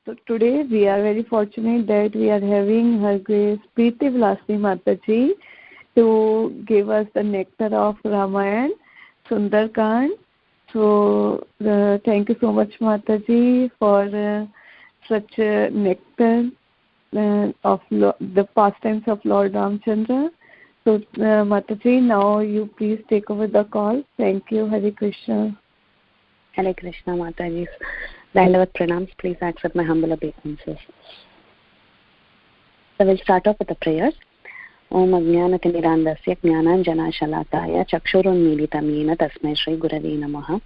So today we are very fortunate that we are having Her Grace Preethi Vilasini Mataji to give us the nectar of Ramayana, Sundara Kanda. So thank you so much, Mataji, for such a nectar of the pastimes of Lord Ramchandra. So Mataji, now you please take over the call. Thank you. Hare Krishna. Hare Krishna, Mataji. Dandavat pranams. Please accept my humble obeisances. So we'll start off with the prayers. Om Ajnanatirmirandasya Jnananjanashalakaya Chakshurunmilitam Yena Tasmai Shri Gurave Namaha.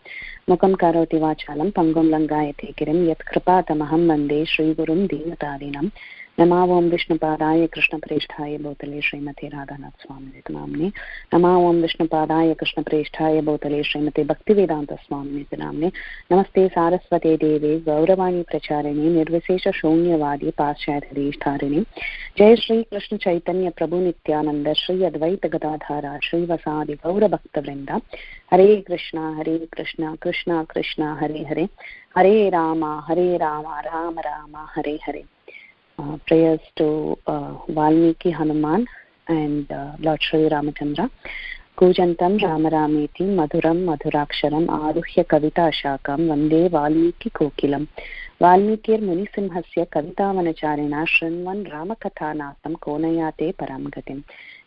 Mukam Karoti Vachalam Pangum Langayate Kirim Yat Kripatamaham Vande Shri Gurum Deenatarinam. Namavam Vishnupadaya Krishna Preshthaya Bhutale Srimati Radhanath Swamini Namne. Namavam Vishnupadaya Krishna Preshthaya Bhutale Srimati Bhaktivedanta Swamini Namne. Namaste Saraswate Deve Gauravani Pracharini Nirvisesha Shunyavadi Pascharishtarini. Jai Shri Krishna Chaitanya Prabhu Nityananda Shri Advaita Gadadhara Shri Vasadi Gaura Bhakta Vrinda. Hare Krishna Krishna Krishna Hare Hare. Hare Rama Rama Rama Hare Hare. Prayers to Valmiki Hanuman and Lord Shri Ramachandra. Kujantam Ramarameti Madhuram Madhuraksharam Aruhya Kavita Shakam Vande Valmiki Kokilam. Valmikir Munisimhasya Kavita Vanacharina Shrinvan Ramakathanasam Konayate Paramgatim.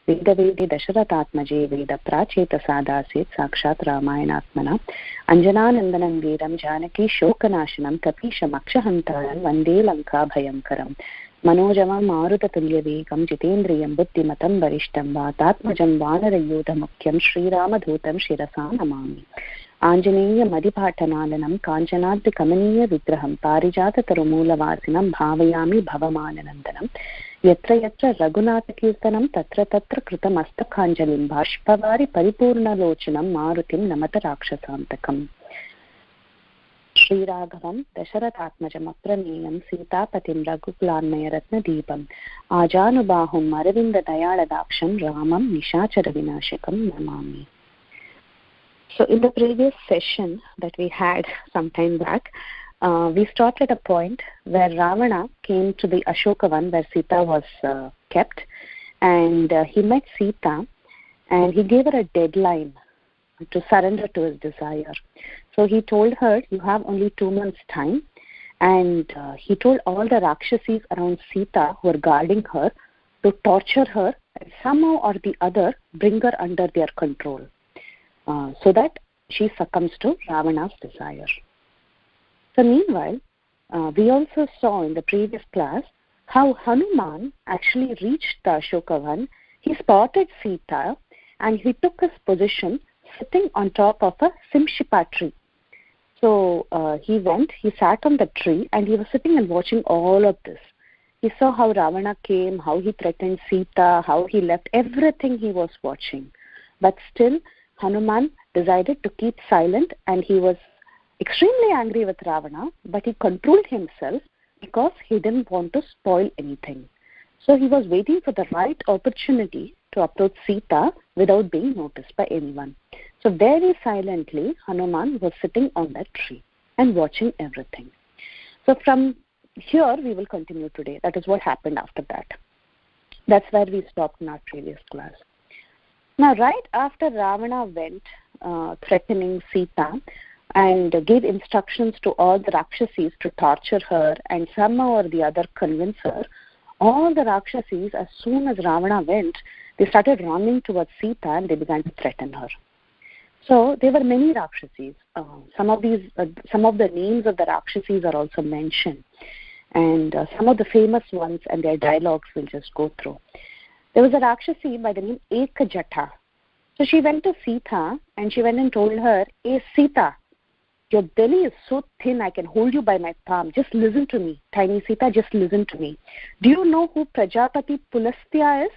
Vedavedi Dasharatatmaje Veda Pracheta Sadasit Sakshat Ramayanatmana. Anjananandanam Veram Janaki Shokanashanam Kapisha Makshahantaran Vande Lanka Bhayankaram. Manojamam Marutatullya Vegam Jitendriyam Buddhimatam Varishtam Vatatmajam Vanarayudha Mukyam Sri Ramadhutam Shirasa Namami. Anjaneya Madhipatanalanam Kanjanadri Kamaniya Vigraham Parijata Tarumula Vasinam Bhavayami Bhavamananandanam. Yatra yatra Raghunatha Kirtanam Tatra Tatra Krutamastakhanjalim Bhashpavari Paripurna Lochanam Marutim Namata Rakshasantakam. Sri Raghavam Dasharatatmajam Apraneyam Sitapatim Raghukulanmaya Ratna Deepam Ajanubahum Aravinda Dayaladaksham Ramam Nishachara Vinashakam Namami. So in the previous session that we had some time back, we stopped at a point where Ravana came to the Ashokavan where Sita was kept, and he met Sita and he gave her a deadline to surrender to his desire. So he told her, you have only 2 months time, and he told all the Rakshasis around Sita who were guarding her to torture her and somehow or the other bring her under their control so that she succumbs to Ravana's desire. So meanwhile, we also saw in the previous class how Hanuman actually reached the Ashokavan. He spotted Sita and he took his position sitting on top of a Simshipa tree. So he sat on the tree and he was sitting and watching all of this. He saw how Ravana came, how he threatened Sita, how he left, everything he was watching. But still, Hanuman decided to keep silent, and he was extremely angry with Ravana, but he controlled himself because he didn't want to spoil anything. So he was waiting for the right opportunity to approach Sita without being noticed by anyone. So very silently, Hanuman was sitting on that tree and watching everything. So from here, we will continue today. That is what happened after that. That's where we stopped in our previous class. Now, right after Ravana went threatening Sita and gave instructions to all the Rakshasis to torture her and somehow or the other convince her, all the Rakshasis, as soon as Ravana went, they started running towards Sita and they began to threaten her. So there were many Rakshasis. Some of the names of the Rakshasis are also mentioned, and some of the famous ones and their dialogues we'll just go through. There was a Rakshasi by the name Ekajata. So she went to Sita and she went and told her, "Hey Sita, your belly is so thin I can hold you by my palm. Just listen to me. Tiny Sita, just listen to me. Do you know who Prajapati Pulastya is?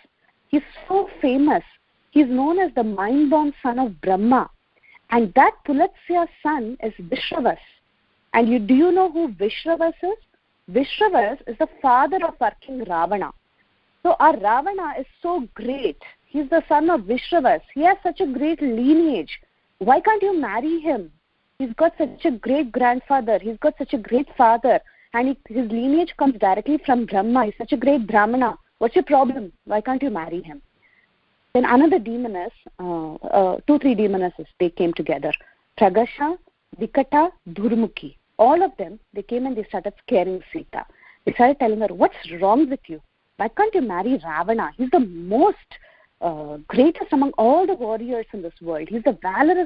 He's so famous. He's known as the mind-born son of Brahma. And that Pulastya's son is Vishravas. And do you know who Vishravas is? Vishravas is the father of our king Ravana. So our Ravana is so great. He's the son of Vishravas. He has such a great lineage. Why can't you marry him? He's got such a great grandfather. He's got such a great father. and his lineage comes directly from Brahma. He's such a great Brahmana. What's your problem? Why can't you marry him? Then another demoness, 2-3 demonesses, they came together. Pragasha, Vikata, Durmukhi. All of them, they came and they started scaring Sita. They started telling her, what's wrong with you? Why can't you marry Ravana? He's the most greatest among all the warriors in this world. He's the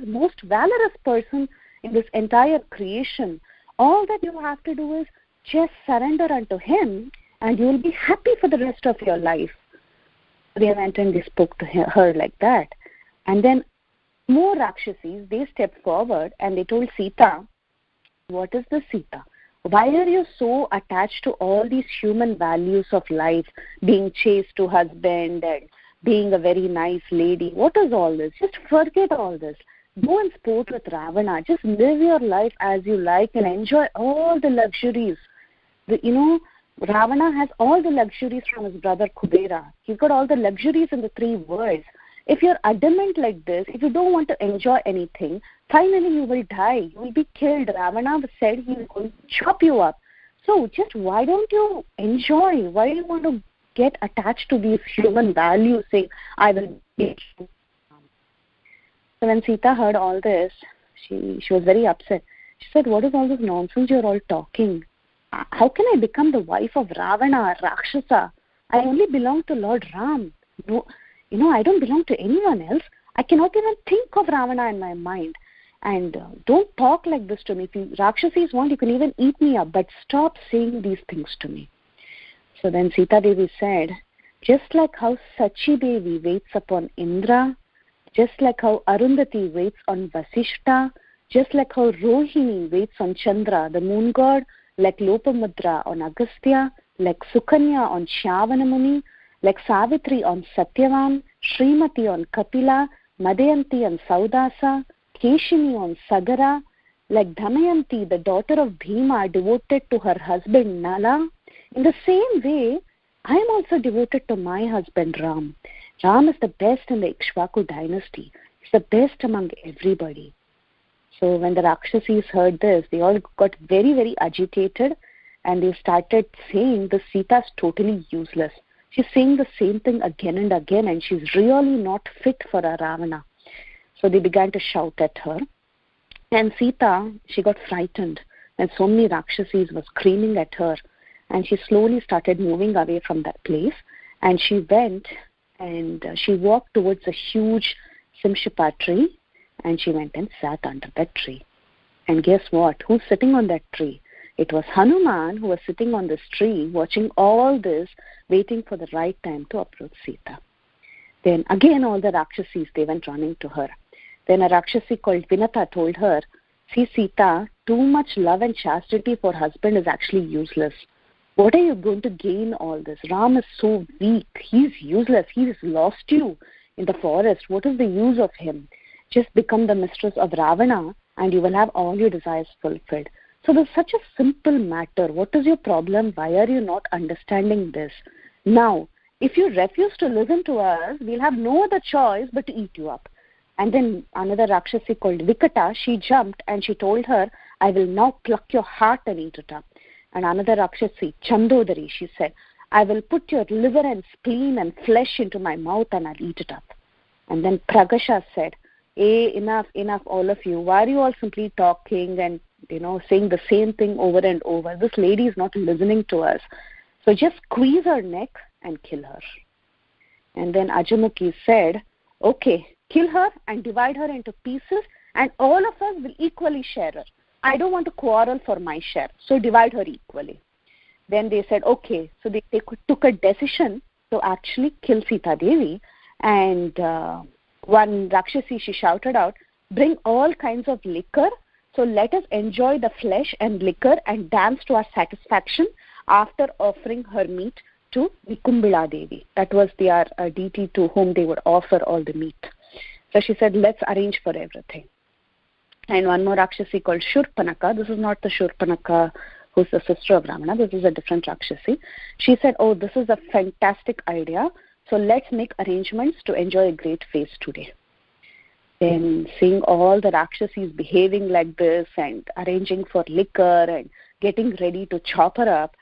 most valorous person in this entire creation. All that you have to do is just surrender unto him and you will be happy for the rest of your life. They went and they spoke to her like that. And then more Rakshasis, they stepped forward and they told Sita, what is this, Sita? Why are you so attached to all these human values of life, being chaste to husband and being a very nice lady? What is all this? Just forget all this. Go and sport with Ravana. Just live your life as you like and enjoy all the luxuries. Ravana has all the luxuries from his brother Kubera. He's got all the luxuries in the 3 worlds. If you're adamant like this, if you don't want to enjoy anything, finally you will die. You will be killed. Ravana said he will going to chop you up. So just why don't you enjoy? Why do you want to get attached to these human values, saying, I will get you? So when Sita heard all this, she was very upset. She said, what is all this nonsense you're all talking? How can I become the wife of Ravana, Rakshasa? I only belong to Lord Ram. No, I don't belong to anyone else. I cannot even think of Ravana in my mind. And don't talk like this to me. If you Rakshasis want, you can even eat me up, but stop saying these things to me. So then Sita Devi said, just like how Sachi Devi waits upon Indra, just like how Arundhati waits on Vasishta, just like how Rohini waits on Chandra, the moon god, like Lopamudra on Agastya, like Sukanya on Shyavanamuni, like Savitri on Satyavan, Srimati on Kapila, Madhayanti on Saudasa, Keshini on Sagara, like Damayanti, the daughter of Bhima, devoted to her husband Nala. In the same way, I am also devoted to my husband Ram. Ram is the best in the Ikshvaku dynasty. He's the best among everybody. So when the Rakshasis heard this, they all got very, very agitated and they started saying the Sita is totally useless. She's saying the same thing again and again and she's really not fit for a Ravana. So they began to shout at her. And Sita, she got frightened and so many Rakshasis were screaming at her. And she slowly started moving away from that place. And she went and she walked towards a huge Simshipa tree. And she went and sat under that tree. And guess what? Who's sitting on that tree? It was Hanuman who was sitting on this tree, watching all this, waiting for the right time to approach Sita. Then again all the Rakshasis, they went running to her. Then a Rakshasi called Vinata told her, see Sita, too much love and chastity for husband is actually useless. What are you going to gain all this? Ram is so weak. He's useless. He's lost you in the forest. What is the use of him? Just become the mistress of Ravana and you will have all your desires fulfilled. So there's such a simple matter. What is your problem? Why are you not understanding this? Now, if you refuse to listen to us, we'll have no other choice but to eat you up. And then another Rakshasi called Vikata, she jumped and she told her, I will now pluck your heart and eat it up. And another Rakshasi, Chandodari, she said, I will put your liver and spleen and flesh into my mouth and I'll eat it up. And then Pragasha said, enough, all of you. Why are you all simply talking and, saying the same thing over and over? This lady is not listening to us. So just squeeze her neck and kill her. And then Ajamukhi said, okay, kill her and divide her into pieces and all of us will equally share her. I don't want to quarrel for my share, so divide her equally. Then they said, okay, so they took a decision to actually kill Sita Devi. And one Rakshasi, she shouted out, bring all kinds of liquor, so let us enjoy the flesh and liquor and dance to our satisfaction after offering her meat to Vikumbila Devi. That was their deity to whom they would offer all the meat. So she said, let's arrange for everything. And one more Rakshasi called Shurpanaka. This is not the Shurpanaka who's the sister of Ramana. This is a different Rakshasi. She said, oh, this is a fantastic idea. So let's make arrangements to enjoy a great feast today. Then seeing all the Rakshasis behaving like this and arranging for liquor and getting ready to chop her up,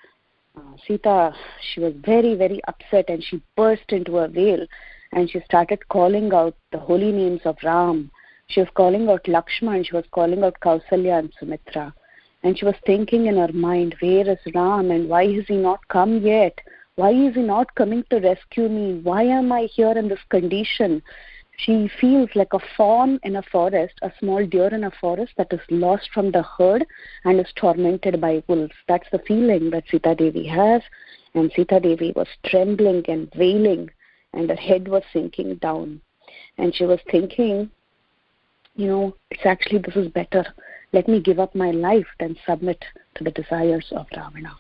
Sita, she was very, very upset, and she burst into a wail, and she started calling out the holy names of Ram. She was calling out Lakshman, she was calling out Kausalya and Sumitra. And she was thinking in her mind, where is Ram and why has he not come yet? Why is he not coming to rescue me? Why am I here in this condition? She feels like a fawn in a forest, a small deer in a forest that is lost from the herd and is tormented by wolves. That's the feeling that Sita Devi has. And Sita Devi was trembling and wailing, and her head was sinking down. And she was thinking, it's actually, this is better. Let me give up my life than submit to the desires of Ravana.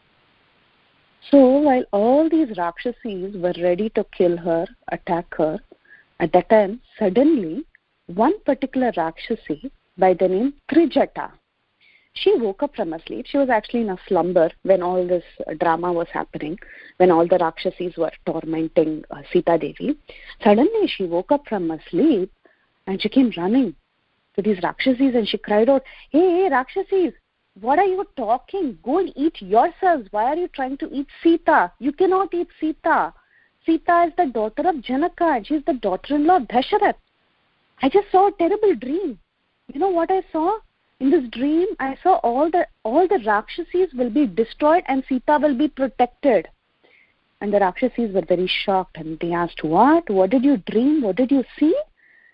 So while all these Rakshasis were ready to kill her, attack her, at that time, suddenly, one particular Rakshasi by the name Trijata, she woke up from her sleep. She was actually in a slumber when all this drama was happening, when all the Rakshasis were tormenting Sita Devi. Suddenly, she woke up from her sleep and she came running to these Rakshasis and she cried out, hey, Rakshasis, what are you talking? Go and eat yourselves. Why are you trying to eat Sita? You cannot eat Sita. Sita is the daughter of Janaka and she is the daughter-in-law of Dasharath. I just saw a terrible dream. You know what I saw? In this dream, I saw all the Rakshasis will be destroyed and Sita will be protected. And the Rakshasis were very shocked and they asked, what? What did you dream? What did you see?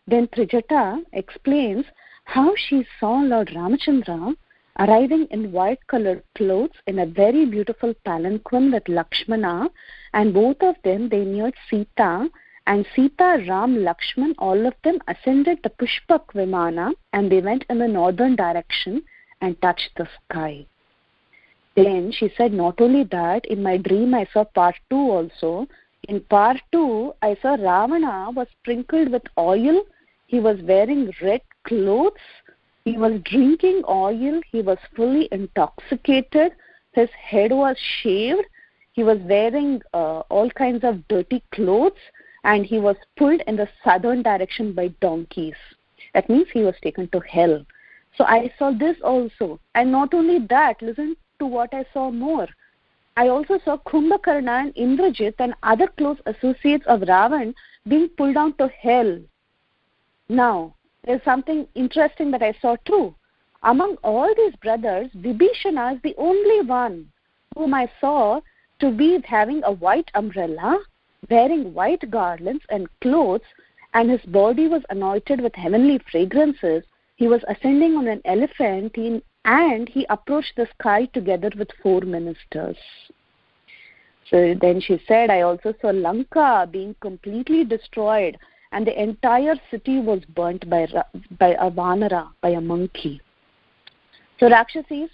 Then Trijata explains how she saw Lord Ramachandra arriving in white-colored clothes in a very beautiful palanquin with Lakshmana, and both of them, they neared Sita, and Sita, Ram, Lakshman, all of them ascended the Pushpak Vimana, and they went in the northern direction and touched the sky. Then she said, not only that, in my dream I saw part 2 also. In part 2, I saw Ravana was sprinkled with oil, he was wearing red clothes, he was drinking oil, he was fully intoxicated, his head was shaved, he was wearing all kinds of dirty clothes, and he was pulled in the southern direction by donkeys. That means he was taken to hell. So I saw this also. And not only that, listen to what I saw more. I also saw Kumbhakarna and Indrajit and other close associates of Ravan being pulled down to hell. Now, there's something interesting that I saw too. Among all these brothers, Vibhishana is the only one whom I saw to be having a white umbrella, wearing white garlands and clothes, and his body was anointed with heavenly fragrances. He was ascending on an elephant, and he approached the sky together with 4 ministers. So then she said, I also saw Lanka being completely destroyed, and the entire city was burnt by a Vanara, by a monkey. So Rakshasis,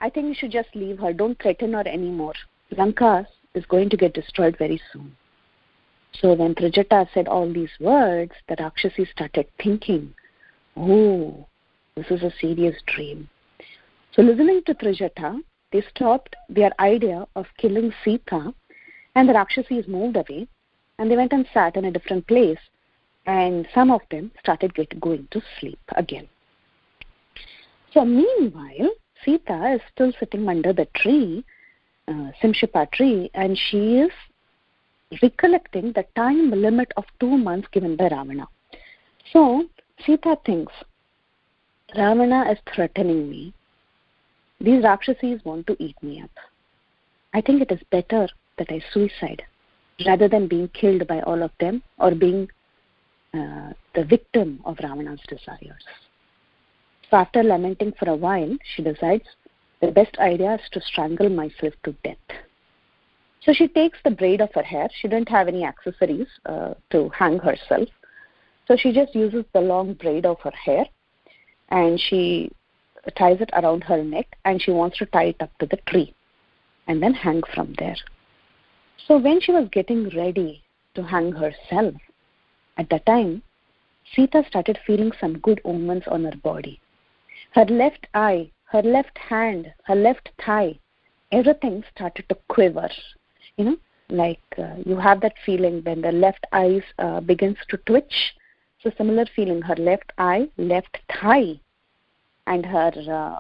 I think you should just leave her. Don't threaten her anymore. Lanka is going to get destroyed very soon. So when Trijata said all these words, the Rakshasis started thinking, oh, this is a serious dream. So listening to Trijata, they stopped their idea of killing Sita, and the Rakshasis moved away, and they went and sat in a different place, and some of them started going to sleep again. So meanwhile, Sita is still sitting under the tree, Simshipa tree, and she is recollecting the time limit of 2 months given by Ravana. So Sita thinks, Ravana is threatening me. These Rakshasis want to eat me up. I think it is better that I suicide rather than being killed by all of them or being the victim of Ravana's desires. So after lamenting for a while, she decides the best idea is to strangle myself to death. So she takes the braid of her hair. She didn't have any accessories to hang herself. So she just uses the long braid of her hair and she ties it around her neck and she wants to tie it up to the tree and then hang from there. So when she was getting ready to hang herself, at that time, Sita started feeling some good omens on her body. Her left eye, her left hand, her left thigh, everything started to quiver. You know, like you have that feeling when the left eye begins to twitch. So similar feeling, her left eye, left thigh, and her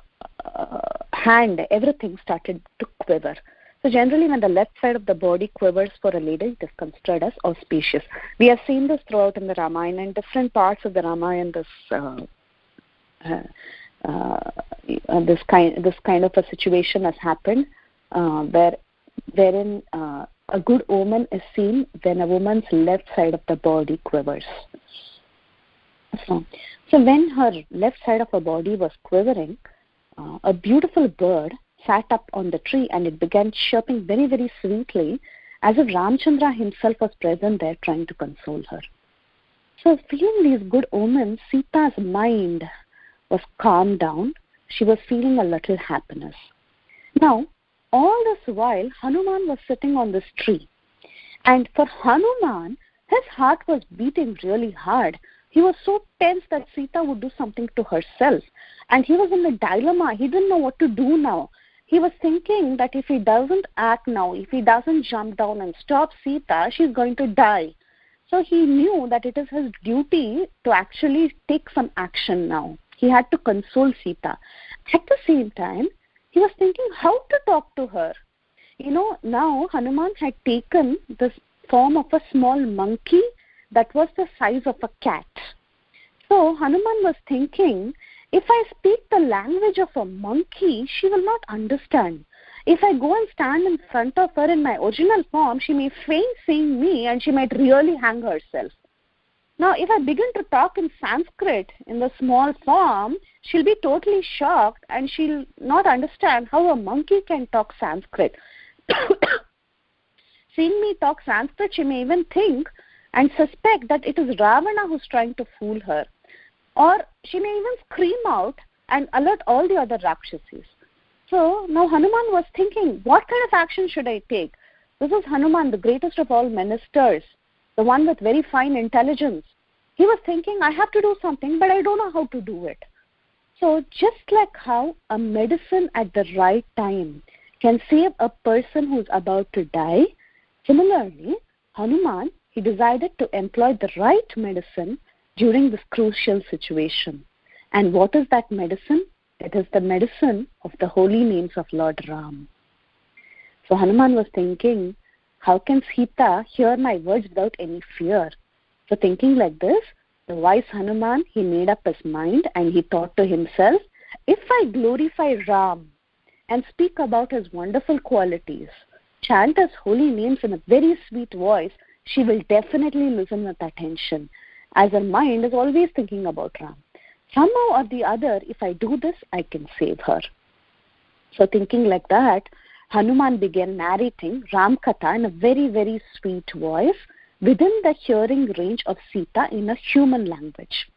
hand, everything started to quiver. So generally when the left side of the body quivers for a lady, it is considered as auspicious. We have seen this throughout in the Ramayana. In different parts of the Ramayana, this kind of a situation has happened, wherein a good omen is seen when a woman's left side of the body quivers. So when her left side of her body was quivering, a beautiful bird sat up on the tree and it began chirping very, very sweetly, as if Ramchandra himself was present there trying to console her. So feeling these good omens, Sita's mind was calmed down. She was feeling a little happiness. Now, all this while, Hanuman was sitting on this tree. And for Hanuman, his heart was beating really hard. He was so tense that Sita would do something to herself. And he was in a dilemma. He didn't know what to do now. He was thinking that if he doesn't act now, if he doesn't jump down and stop Sita, she's going to die. So he knew that it is his duty to actually take some action now. He had to console Sita. At the same time, he was thinking how to talk to her. Now Hanuman had taken this form of a small monkey that was the size of a cat. So Hanuman was thinking, if I speak the language of a monkey, she will not understand. If I go and stand in front of her in my original form, she may faint seeing me and she might really hang herself. Now, if I begin to talk in Sanskrit in the small form, she'll be totally shocked and she'll not understand how a monkey can talk Sanskrit. Seeing me talk Sanskrit, she may even think and suspect that it is Ravana who's trying to fool her. Or she may even scream out and alert all the other Rakshasis. So now Hanuman was thinking, what kind of action should I take? This is Hanuman, the greatest of all ministers, the one with very fine intelligence. He was thinking, I have to do something, but I don't know how to do it. So just like how a medicine at the right time can save a person who's about to die, similarly, Hanuman, he decided to employ the right medicine during this crucial situation. And what is that medicine? It is the medicine of the holy names of Lord Ram. So Hanuman was thinking, how can Sita hear my words without any fear? So thinking like this, the wise Hanuman, he made up his mind and he thought to himself, if I glorify Ram and speak about his wonderful qualities, chant his holy names in a very sweet voice, she will definitely listen with attention, as her mind is always thinking about Ram. Somehow or the other, if I do this, I can save her. So thinking like that, Hanuman began narrating Ram Katha in a very, very sweet voice within the hearing range of Sita in a human language.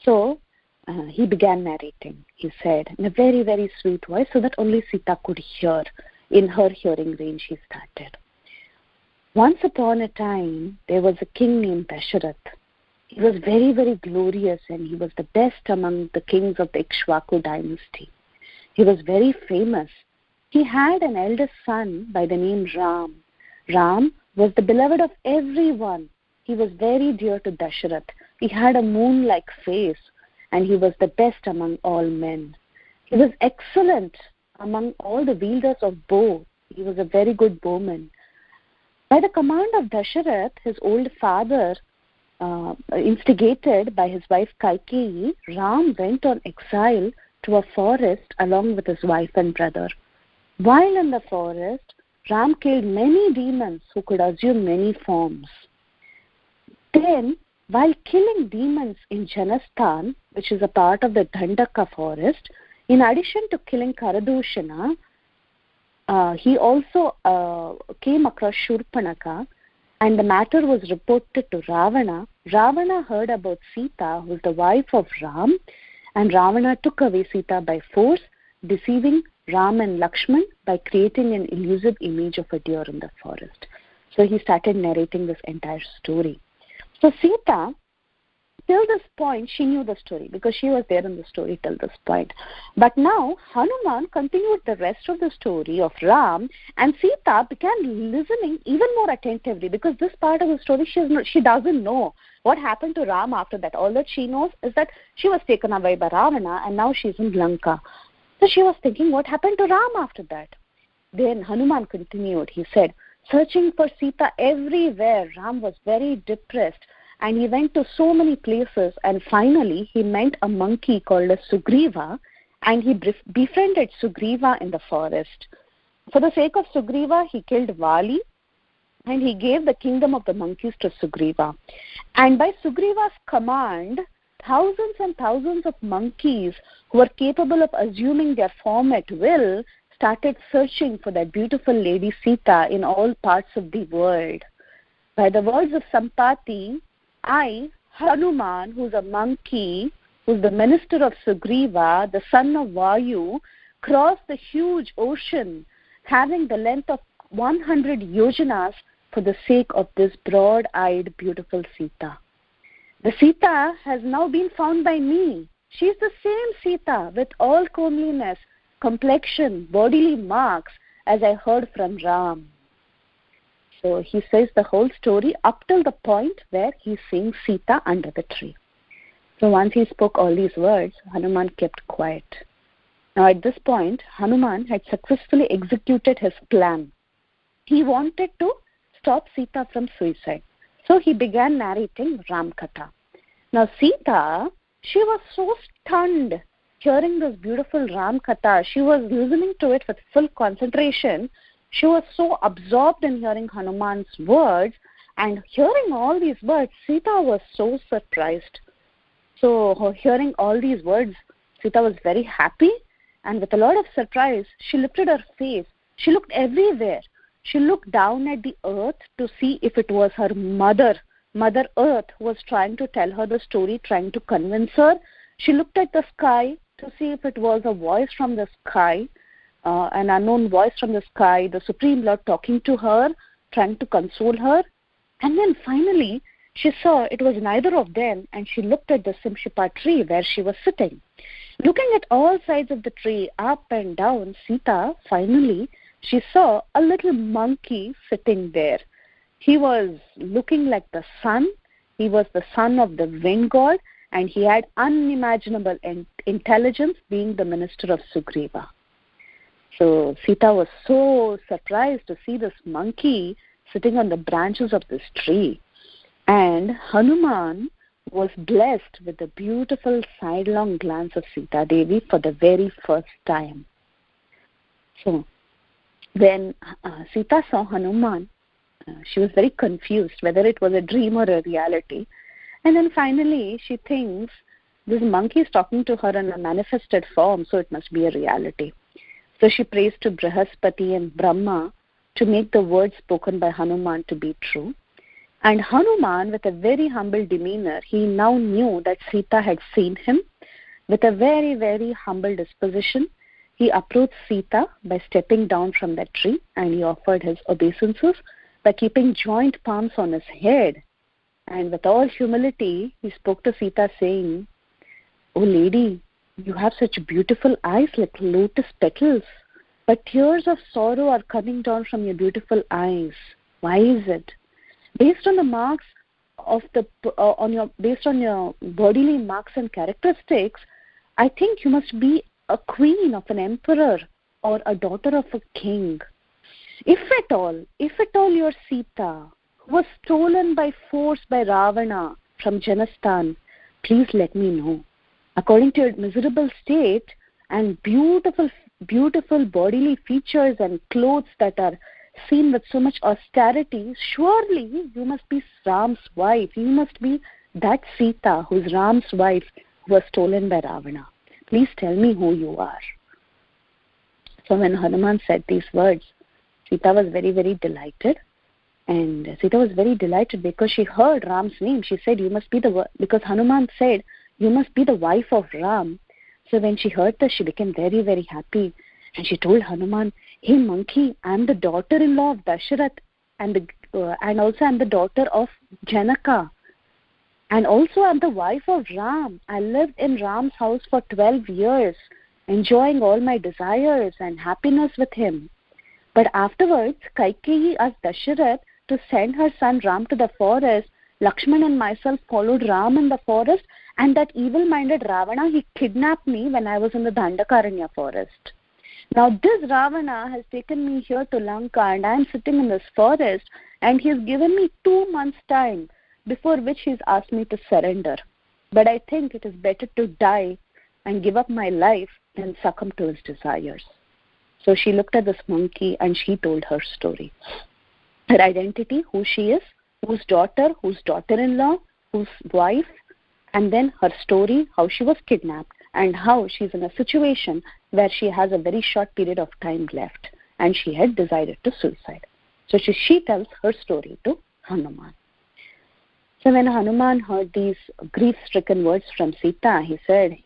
So he began narrating, he said, in a very, very sweet voice so that only Sita could hear. In her hearing range, he started. Once upon a time, there was a king named Dasharath. He was very, very glorious and he was the best among the kings of the Ikshvaku dynasty. He was very famous. He had an eldest son by the name Ram. Ram was the beloved of everyone. He was very dear to Dasharath. He had a moon-like face and he was the best among all men. He was excellent among all the wielders of bow. He was a very good bowman. By the command of Dasharath, his old father, instigated by his wife Kaikeyi, Ram went on exile to a forest along with his wife and brother. While in the forest, Ram killed many demons who could assume many forms. Then, while killing demons in Janasthan, which is a part of the Dandaka forest, in addition to killing Karadushana, he also came across Shurpanaka, and the matter was reported to Ravana. Ravana heard about Sita, who was the wife of Ram, and Ravana took away Sita by force, deceiving Ram and Lakshman by creating an elusive image of a deer in the forest. So he started narrating this entire story. So Sita, till this point, she knew the story because she was there in the story till this point. But now Hanuman continued the rest of the story of Ram, and Sita began listening even more attentively because this part of the story she doesn't know what happened to Ram after that. All that she knows is that she was taken away by Ravana and now she's in Lanka. So she was thinking, what happened to Ram after that? Then Hanuman continued. He said, searching for Sita everywhere. Ram was very depressed and he went to so many places, and finally he met a monkey called a Sugriva, and he befriended Sugriva in the forest. For the sake of Sugriva, he killed Vali and he gave the kingdom of the monkeys to Sugriva. And by Sugriva's command, thousands and thousands of monkeys who were capable of assuming their form at will started searching for that beautiful lady Sita in all parts of the world. By the words of Sampati, I, Hanuman, who's a monkey, who's the minister of Sugriva, the son of Vayu, crossed the huge ocean having the length of 100 yojanas for the sake of this broad-eyed, beautiful Sita. The Sita has now been found by me. She is the same Sita with all comeliness, complexion, bodily marks as I heard from Ram. So he says the whole story up till the point where he's seeing Sita under the tree. So once he spoke all these words, Hanuman kept quiet. Now at this point, Hanuman had successfully executed his plan. He wanted to stop Sita from suicide. So he began narrating Ram Katha. Now Sita, she was so stunned hearing this beautiful Ram Katha. She was listening to it with full concentration. She was so absorbed in hearing Hanuman's words, and hearing all these words, Sita was so surprised. So hearing all these words, Sita was very happy, and with a lot of surprise, she lifted her face. She looked everywhere. She looked down at the earth to see if it was her mother. Mother Earth was trying to tell her the story, trying to convince her. She looked at the sky to see if it was a voice from the sky, an unknown voice from the sky, the Supreme Lord talking to her, trying to console her. And then finally, she saw it was neither of them, and she looked at the Simshipa tree where she was sitting. Looking at all sides of the tree, up and down, Sita, finally, she saw a little monkey sitting there. He was looking like the sun. He was the son of the wind god, and he had unimaginable intelligence, being the minister of Sugriva. So Sita was so surprised to see this monkey sitting on the branches of this tree. And Hanuman was blessed with the beautiful sidelong glance of Sita Devi for the very first time. So when Sita saw Hanuman, she was very confused whether it was a dream or a reality. And then finally she thinks this monkey is talking to her in a manifested form, so it must be a reality. So she prays to Brihaspati and Brahma to make the words spoken by Hanuman to be true. And Hanuman, with a very humble demeanor, he now knew that Sita had seen him. With a very, very humble disposition, he approached Sita by stepping down from that tree, and he offered his obeisances by keeping joint palms on his head. And with all humility, he spoke to Sita saying, "Oh lady, you have such beautiful eyes like lotus petals, but tears of sorrow are coming down from your beautiful eyes. Why is it? Based on the marks of based on your bodily marks and characteristics, I think you must be a queen of an emperor or a daughter of a king. If at all you're Sita, who was stolen by force by Ravana from Janastan, please let me know. According to your miserable state and beautiful bodily features and clothes that are seen with so much austerity, surely you must be Ram's wife. You must be that Sita who's Ram's wife who was stolen by Ravana. Please tell me who you are." So when Hanuman said these words, Sita was very, very delighted. And Sita was very delighted because she heard Ram's name. She said, "You must be because Hanuman said, you must be the wife of Ram." So when she heard this, she became very, very happy. And she told Hanuman, "Hey monkey, I'm the daughter-in-law of Dasharath, and also I'm the daughter of Janaka. And also I'm the wife of Ram. I lived in Ram's house for 12 years, enjoying all my desires and happiness with him. But afterwards, Kaikeyi asked Dasharath to send her son Ram to the forest. Lakshman and myself followed Ram in the forest, And that evil-minded Ravana, he kidnapped me when I was in the Dandakaranya forest. Now this Ravana has taken me here to Lanka, and I am sitting in this forest, and he has given me 2 months' time, before which he has asked me to surrender. But I think it is better to die and give up my life than succumb to his desires. So she looked at this monkey and she told her story. Her identity, who she is, whose daughter-in-law, whose wife, and then her story, how she was kidnapped and how she's in a situation where she has a very short period of time left and she had decided to suicide. So she tells her story to Hanuman. So when Hanuman heard these grief-stricken words from Sita, he said,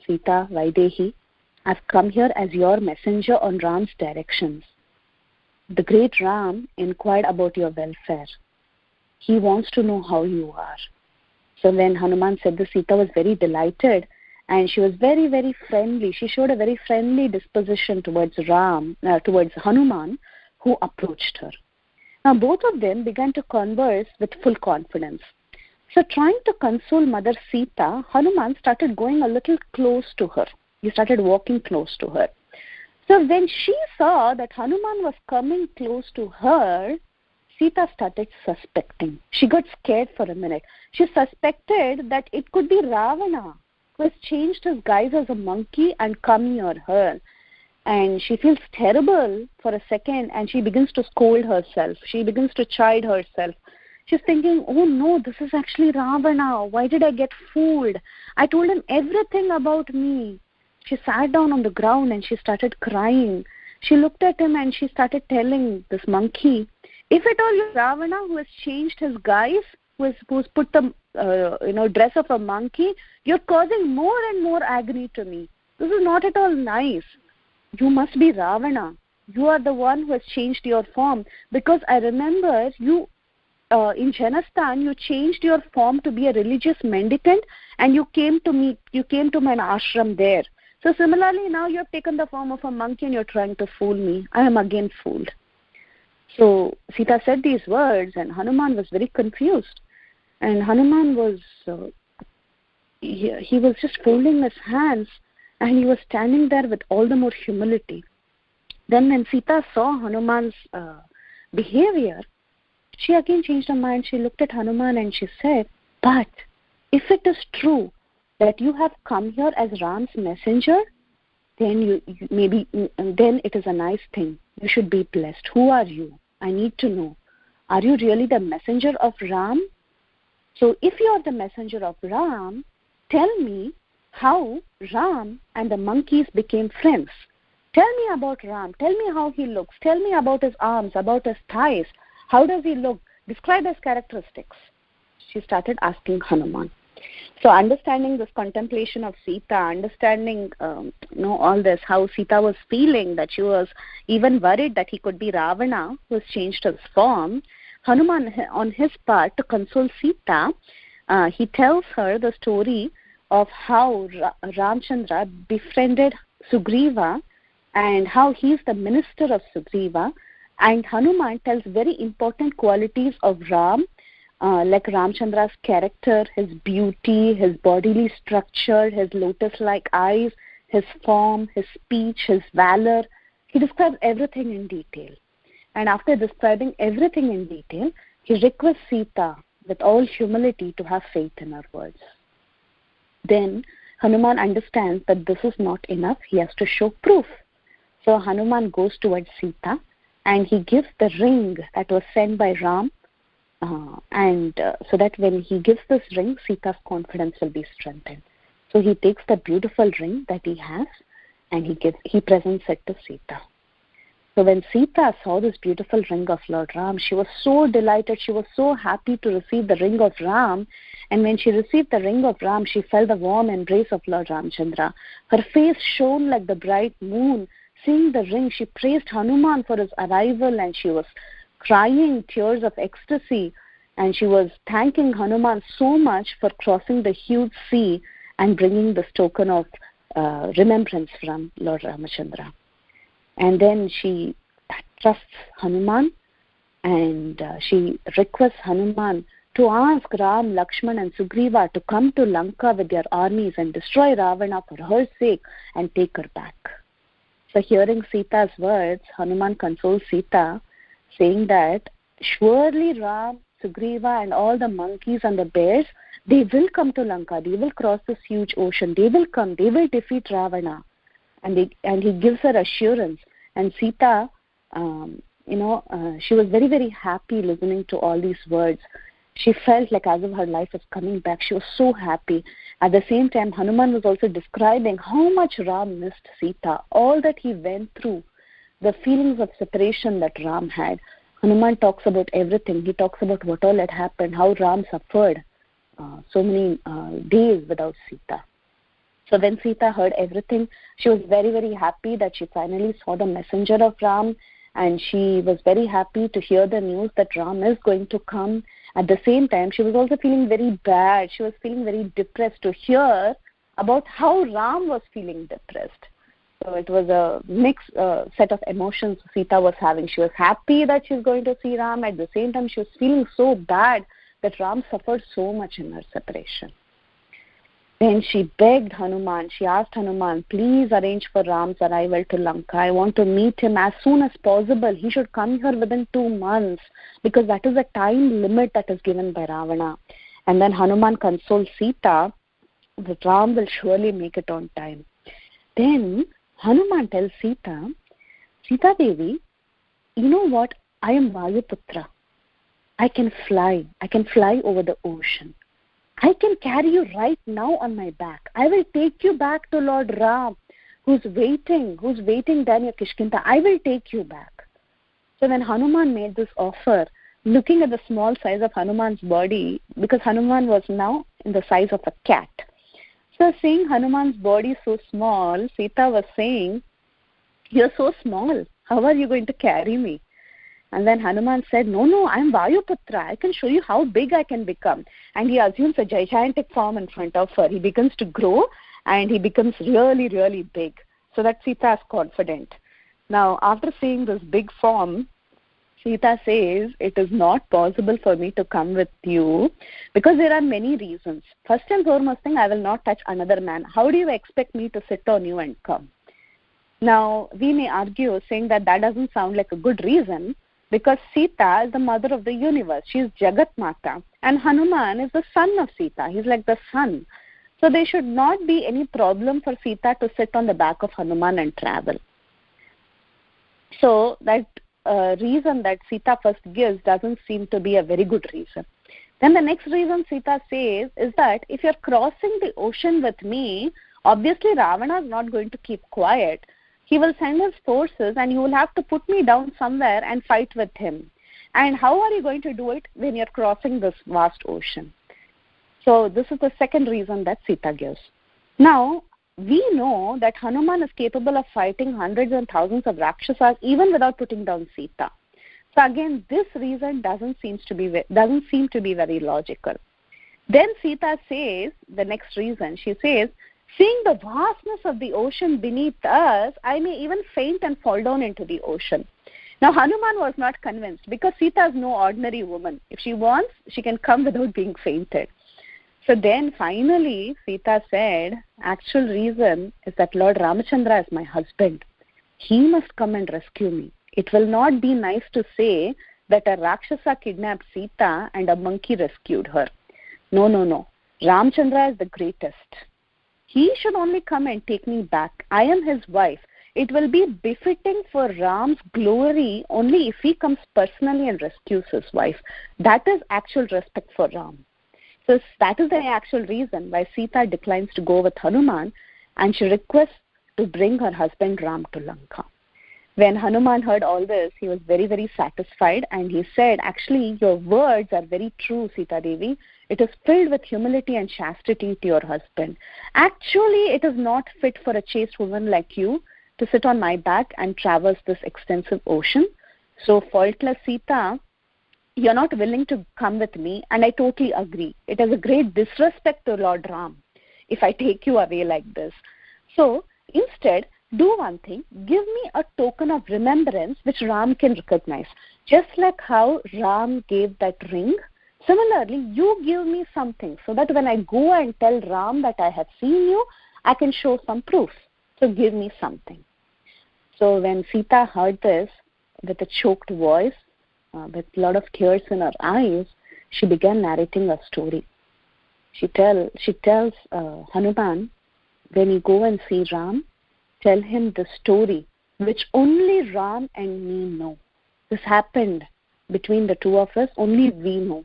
Sita, Vaidehi, I've come here as your messenger on Ram's directions. The great Ram inquired about your welfare. He wants to know how you are. So when Hanuman said this, Sita was very delighted and she was very, very friendly. She showed a very friendly disposition towards Hanuman, who approached her. Now both of them began to converse with full confidence. So trying to console Mother Sita, Hanuman started going a little close to her. He started walking close to her. So when she saw that Hanuman was coming close to her, Sita started suspecting. She got scared for a minute. She suspected that it could be Ravana, who has changed his guise as a monkey and come near her. And she feels terrible for a second and she begins to scold herself. She begins to chide herself. She's thinking, oh no, this is actually Ravana. Why did I get fooled? I told him everything about me. She sat down on the ground and she started crying. She looked at him and she started telling this monkey, if at all you're Ravana who has changed his guise, who's put the dress of a monkey, you're causing more and more agony to me. This is not at all nice. You must be Ravana. You are the one who has changed your form, because I remember you in Janastan, you changed your form to be a religious mendicant and you came to my ashram there. So similarly, now you have taken the form of a monkey and you're trying to fool me. I am again fooled. So Sita said these words and Hanuman was very confused. And Hanuman was, he was just folding his hands and he was standing there with all the more humility. Then when Sita saw Hanuman's behavior, she again changed her mind. She looked at Hanuman and she said, but if it is true that you have come here as Ram's messenger, then then it is a nice thing. You should be blessed. Who are you? I need to know. Are you really the messenger of Ram? So if you are the messenger of Ram, tell me how Ram and the monkeys became friends. Tell me about Ram. Tell me how he looks. Tell me about his arms, about his thighs. How does he look? Describe his characteristics. She started asking Hanuman. So understanding this contemplation of Sita, understanding all this, how Sita was feeling, that she was even worried that he could be Ravana, who has changed his form, Hanuman, on his part, to console Sita, he tells her the story of how Ramchandra befriended Sugriva and how he is the minister of Sugriva. And Hanuman tells very important qualities of Ram, like Ramchandra's character, his beauty, his bodily structure, his lotus-like eyes, his form, his speech, his valor. He describes everything in detail. And after describing everything in detail, he requests Sita with all humility to have faith in her words. Then Hanuman understands that this is not enough. He has to show proof. So Hanuman goes towards Sita and he gives the ring that was sent by Ram, so that when he gives this ring, Sita's confidence will be strengthened. So he takes the beautiful ring that he has and he presents it to Sita. So when Sita saw this beautiful ring of Lord Ram, she was so delighted, she was so happy to receive the ring of Ram. And when she received the ring of Ram, she felt the warm embrace of Lord Ramchandra. Her face shone like the bright moon. Seeing the ring, she praised Hanuman for his arrival and she was crying tears of ecstasy. And she was thanking Hanuman so much for crossing the huge sea and bringing this token of remembrance from Lord Ramachandra. And then she trusts Hanuman and she requests Hanuman to ask Ram, Lakshman and Sugriva to come to Lanka with their armies and destroy Ravana for her sake and take her back. So hearing Sita's words, Hanuman consoles Sita, saying that surely Ram, Sugriva and all the monkeys and the bears, they will come to Lanka, they will cross this huge ocean, they will come, they will defeat Ravana. And he gives her assurance. And Sita, she was very, very happy listening to all these words. She felt like as if her life was coming back. She was so happy. At the same time, Hanuman was also describing how much Ram missed Sita, all that he went through, the feelings of separation that Ram had. Hanuman talks about everything. He talks about what all had happened, how Ram suffered so many days without Sita. So when Sita heard everything, she was very, very happy that she finally saw the messenger of Ram, and she was very happy to hear the news that Ram is going to come. At the same time, she was also feeling very bad. She was feeling very depressed to hear about how Ram was feeling depressed. So it was a mixed set of emotions Sita was having. She was happy that she's going to see Ram. At the same time, she was feeling so bad that Ram suffered so much in her separation. Then she begged Hanuman, she asked Hanuman, please arrange for Ram's arrival to Lanka. I want to meet him as soon as possible. He should come here within 2 months because that is the time limit that is given by Ravana. And then Hanuman consoles Sita that Ram will surely make it on time. Then Hanuman tells Sita, Sita Devi, you know what? I am Vayuputra. I can fly over the ocean. I can carry you right now on my back. I will take you back to Lord Ram, who's waiting there near Ksihkinda. I will take you back. So when Hanuman made this offer, looking at the small size of Hanuman's body, because Hanuman was now in the size of a cat. So seeing Hanuman's body so small, Sita was saying, you're so small. How are you going to carry me? And then Hanuman said, no, I'm Vayuputra. I can show you how big I can become. And he assumes a gigantic form in front of her. He begins to grow and he becomes really, really big. So that Sita is confident. Now, after seeing this big form, Sita says, it is not possible for me to come with you because there are many reasons. First and foremost thing, I will not touch another man. How do you expect me to sit on you and come? Now, we may argue saying that doesn't sound like a good reason, because Sita is the mother of the universe. She is Jagat Mata. And Hanuman is the son of Sita. He's like the son. So there should not be any problem for Sita to sit on the back of Hanuman and travel. So that reason that Sita first gives doesn't seem to be a very good reason. Then the next reason Sita says is that if you're crossing the ocean with me, obviously Ravana is not going to keep quiet. He will send his forces and you will have to put me down somewhere and fight with him. And how are you going to do it when you're crossing this vast ocean? So this is the second reason that Sita gives. Now, we know that Hanuman is capable of fighting hundreds and thousands of Rakshasas even without putting down Sita. So again, this reason doesn't seem to be very logical. Then Sita says, the next reason, she says, seeing the vastness of the ocean beneath us, I may even faint and fall down into the ocean. Now, Hanuman was not convinced because Sita is no ordinary woman. If she wants, she can come without being fainted. So then finally, Sita said, actual reason is that Lord Ramachandra is my husband. He must come and rescue me. It will not be nice to say that a Rakshasa kidnapped Sita and a monkey rescued her. No. Ramachandra is the greatest. He should only come and take me back. I am his wife. It will be befitting for Ram's glory only if he comes personally and rescues his wife. That is actual respect for Ram. So that is the actual reason why Sita declines to go with Hanuman and she requests to bring her husband Ram to Lanka. When Hanuman heard all this, he was very, very satisfied and he said, actually, your words are very true, Sita Devi. It is filled with humility and chastity to your husband. Actually, it is not fit for a chaste woman like you to sit on my back and traverse this extensive ocean. So, faultless Sita, you're not willing to come with me, and I totally agree. It is a great disrespect to Lord Ram if I take you away like this. So, instead, do one thing, give me a token of remembrance which Ram can recognize. Just like how Ram gave that ring, Similarly, you give me something so that when I go and tell Ram that I have seen you, I can show some proof. So give me something. So when Sita heard this with a choked voice, with a lot of tears in her eyes, she began narrating a story. She tells Hanuman, when you go and see Ram, tell him the story which only Ram and me know. This happened between the two of us, only we know.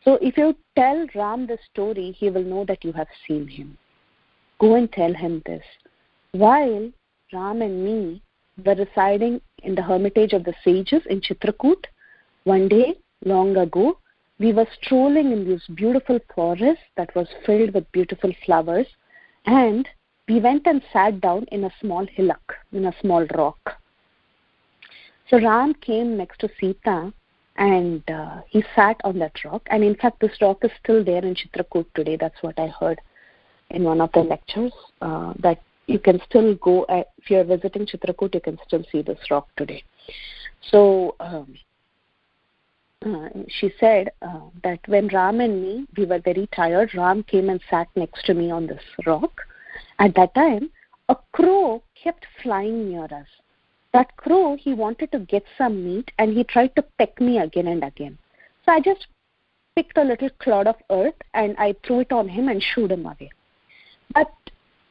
So if you tell Ram the story, he will know that you have seen him. Go and tell him this. While Ram and me were residing in the hermitage of the sages in Chitrakoot, one day, long ago, we were strolling in this beautiful forest that was filled with beautiful flowers, and we went and sat down in a small hillock, in a small rock. So Ram came next to Sita, and he sat on that rock. And in fact, this rock is still there in Chitrakoot today. That's what I heard in one of the lectures, that you can still go, if you're visiting Chitrakoot, you can still see this rock today. So she said that when Ram and me, we were very tired, Ram came and sat next to me on this rock. At that time, a crow kept flying near us. That crow, he wanted to get some meat, and he tried to peck me again and again. So I just picked a little clod of earth and I threw it on him and shooed him away. But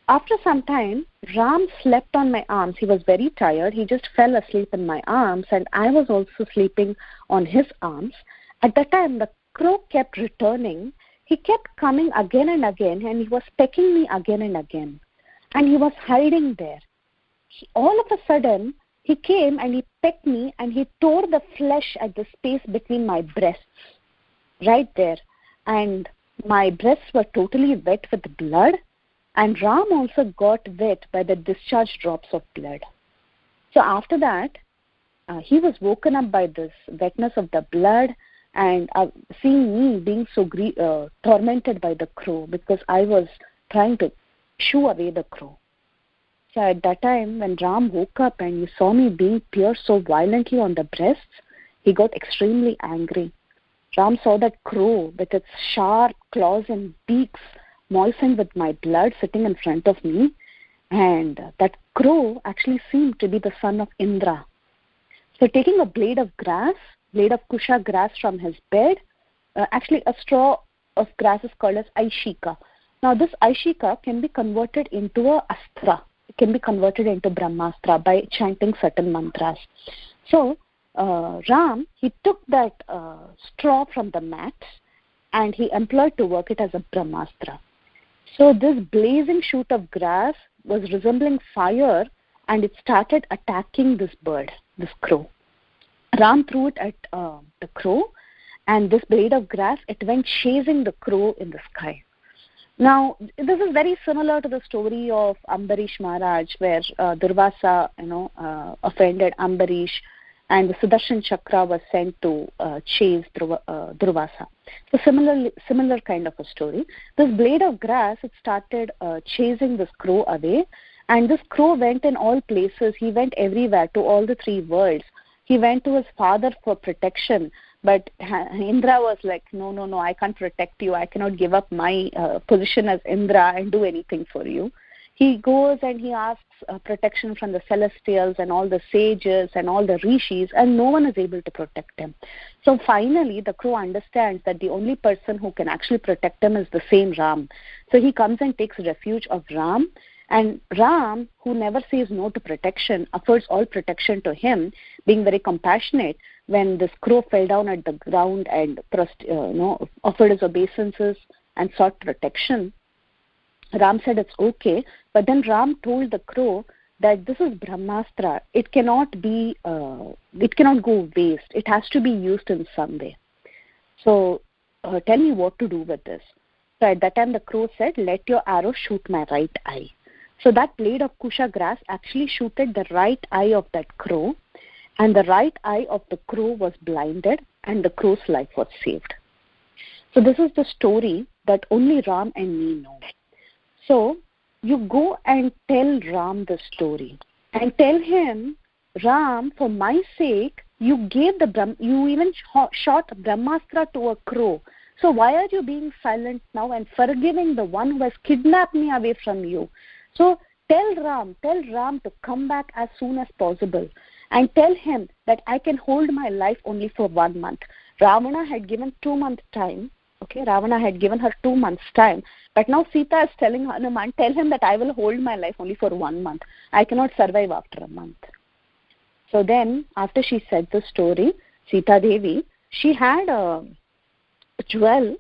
after some time, Ram slept on my arms. He was very tired. He just fell asleep in my arms, and I was also sleeping on his arms. At that time, the crow kept returning. He kept coming again and again, and he was pecking me again and again. And he was hiding there. All of a sudden, he came and he pecked me, and he tore the flesh at the space between my breasts, right there. And my breasts were totally wet with blood, and Ram also got wet by the discharged drops of blood. So after that, he was woken up by this wetness of the blood, and seeing me being so tormented by the crow, because I was trying to shoo away the crow. So at that time, when Ram woke up and he saw me being pierced so violently on the breasts, he got extremely angry. Ram saw that crow with its sharp claws and beaks moistened with my blood sitting in front of me, and that crow actually seemed to be the son of Indra. So taking a blade of kusha grass from his bed, actually a straw of grass is called as Aishika. Now this Aishika can be converted into a astra. It can be converted into Brahmastra by chanting certain mantras. So Ram, he took that straw from the mat and he employed to work it as a Brahmastra. So this blazing shoot of grass was resembling fire, and it started attacking this bird, this crow. Ram threw it at the crow, and this blade of grass, it went chasing the crow in the sky. Now, this is very similar to the story of Ambarish Maharaj, where Durvasa, offended Ambarish, and the Sudarshan Chakra was sent to chase Durvasa. So similar kind of a story. This blade of grass, it started chasing this crow away, and this crow went in all places. He went everywhere, to all the three worlds. He went to his father for protection, but Indra was like, no, I can't protect you. I cannot give up my position as Indra and do anything for you. He goes and he asks protection from the celestials and all the sages and all the rishis, and no one is able to protect him. So finally, the crow understands that the only person who can actually protect him is the same Ram. So he comes and takes refuge of Ram, and Ram, who never says no to protection, offers all protection to him, being very compassionate. When this crow fell down at the ground and offered his obeisances and sought protection, Ram said it's okay, but then Ram told the crow that this is Brahmastra. It cannot go waste. It has to be used in some way. So tell me what to do with this. So at that time the crow said, let your arrow shoot my right eye. So that blade of kusha grass actually shooted the right eye of that crow, and the right eye of the crow was blinded, and the crow's life was saved. So this is the story that only Ram and me know. So you go and tell Ram the story and tell him, Ram, for my sake, You even shot Brahmastra to a crow. So why are you being silent now and forgiving the one who has kidnapped me away from you? So tell Ram to come back as soon as possible, and tell him that I can hold my life only for 1 month. Ravana had given 2 months time. Okay, Ravana had given her 2 months time, but now Sita is telling Hanuman, tell him that I will hold my life only for 1 month. I cannot survive after a month. So then, after she said the story, Sita Devi, she had a jewel.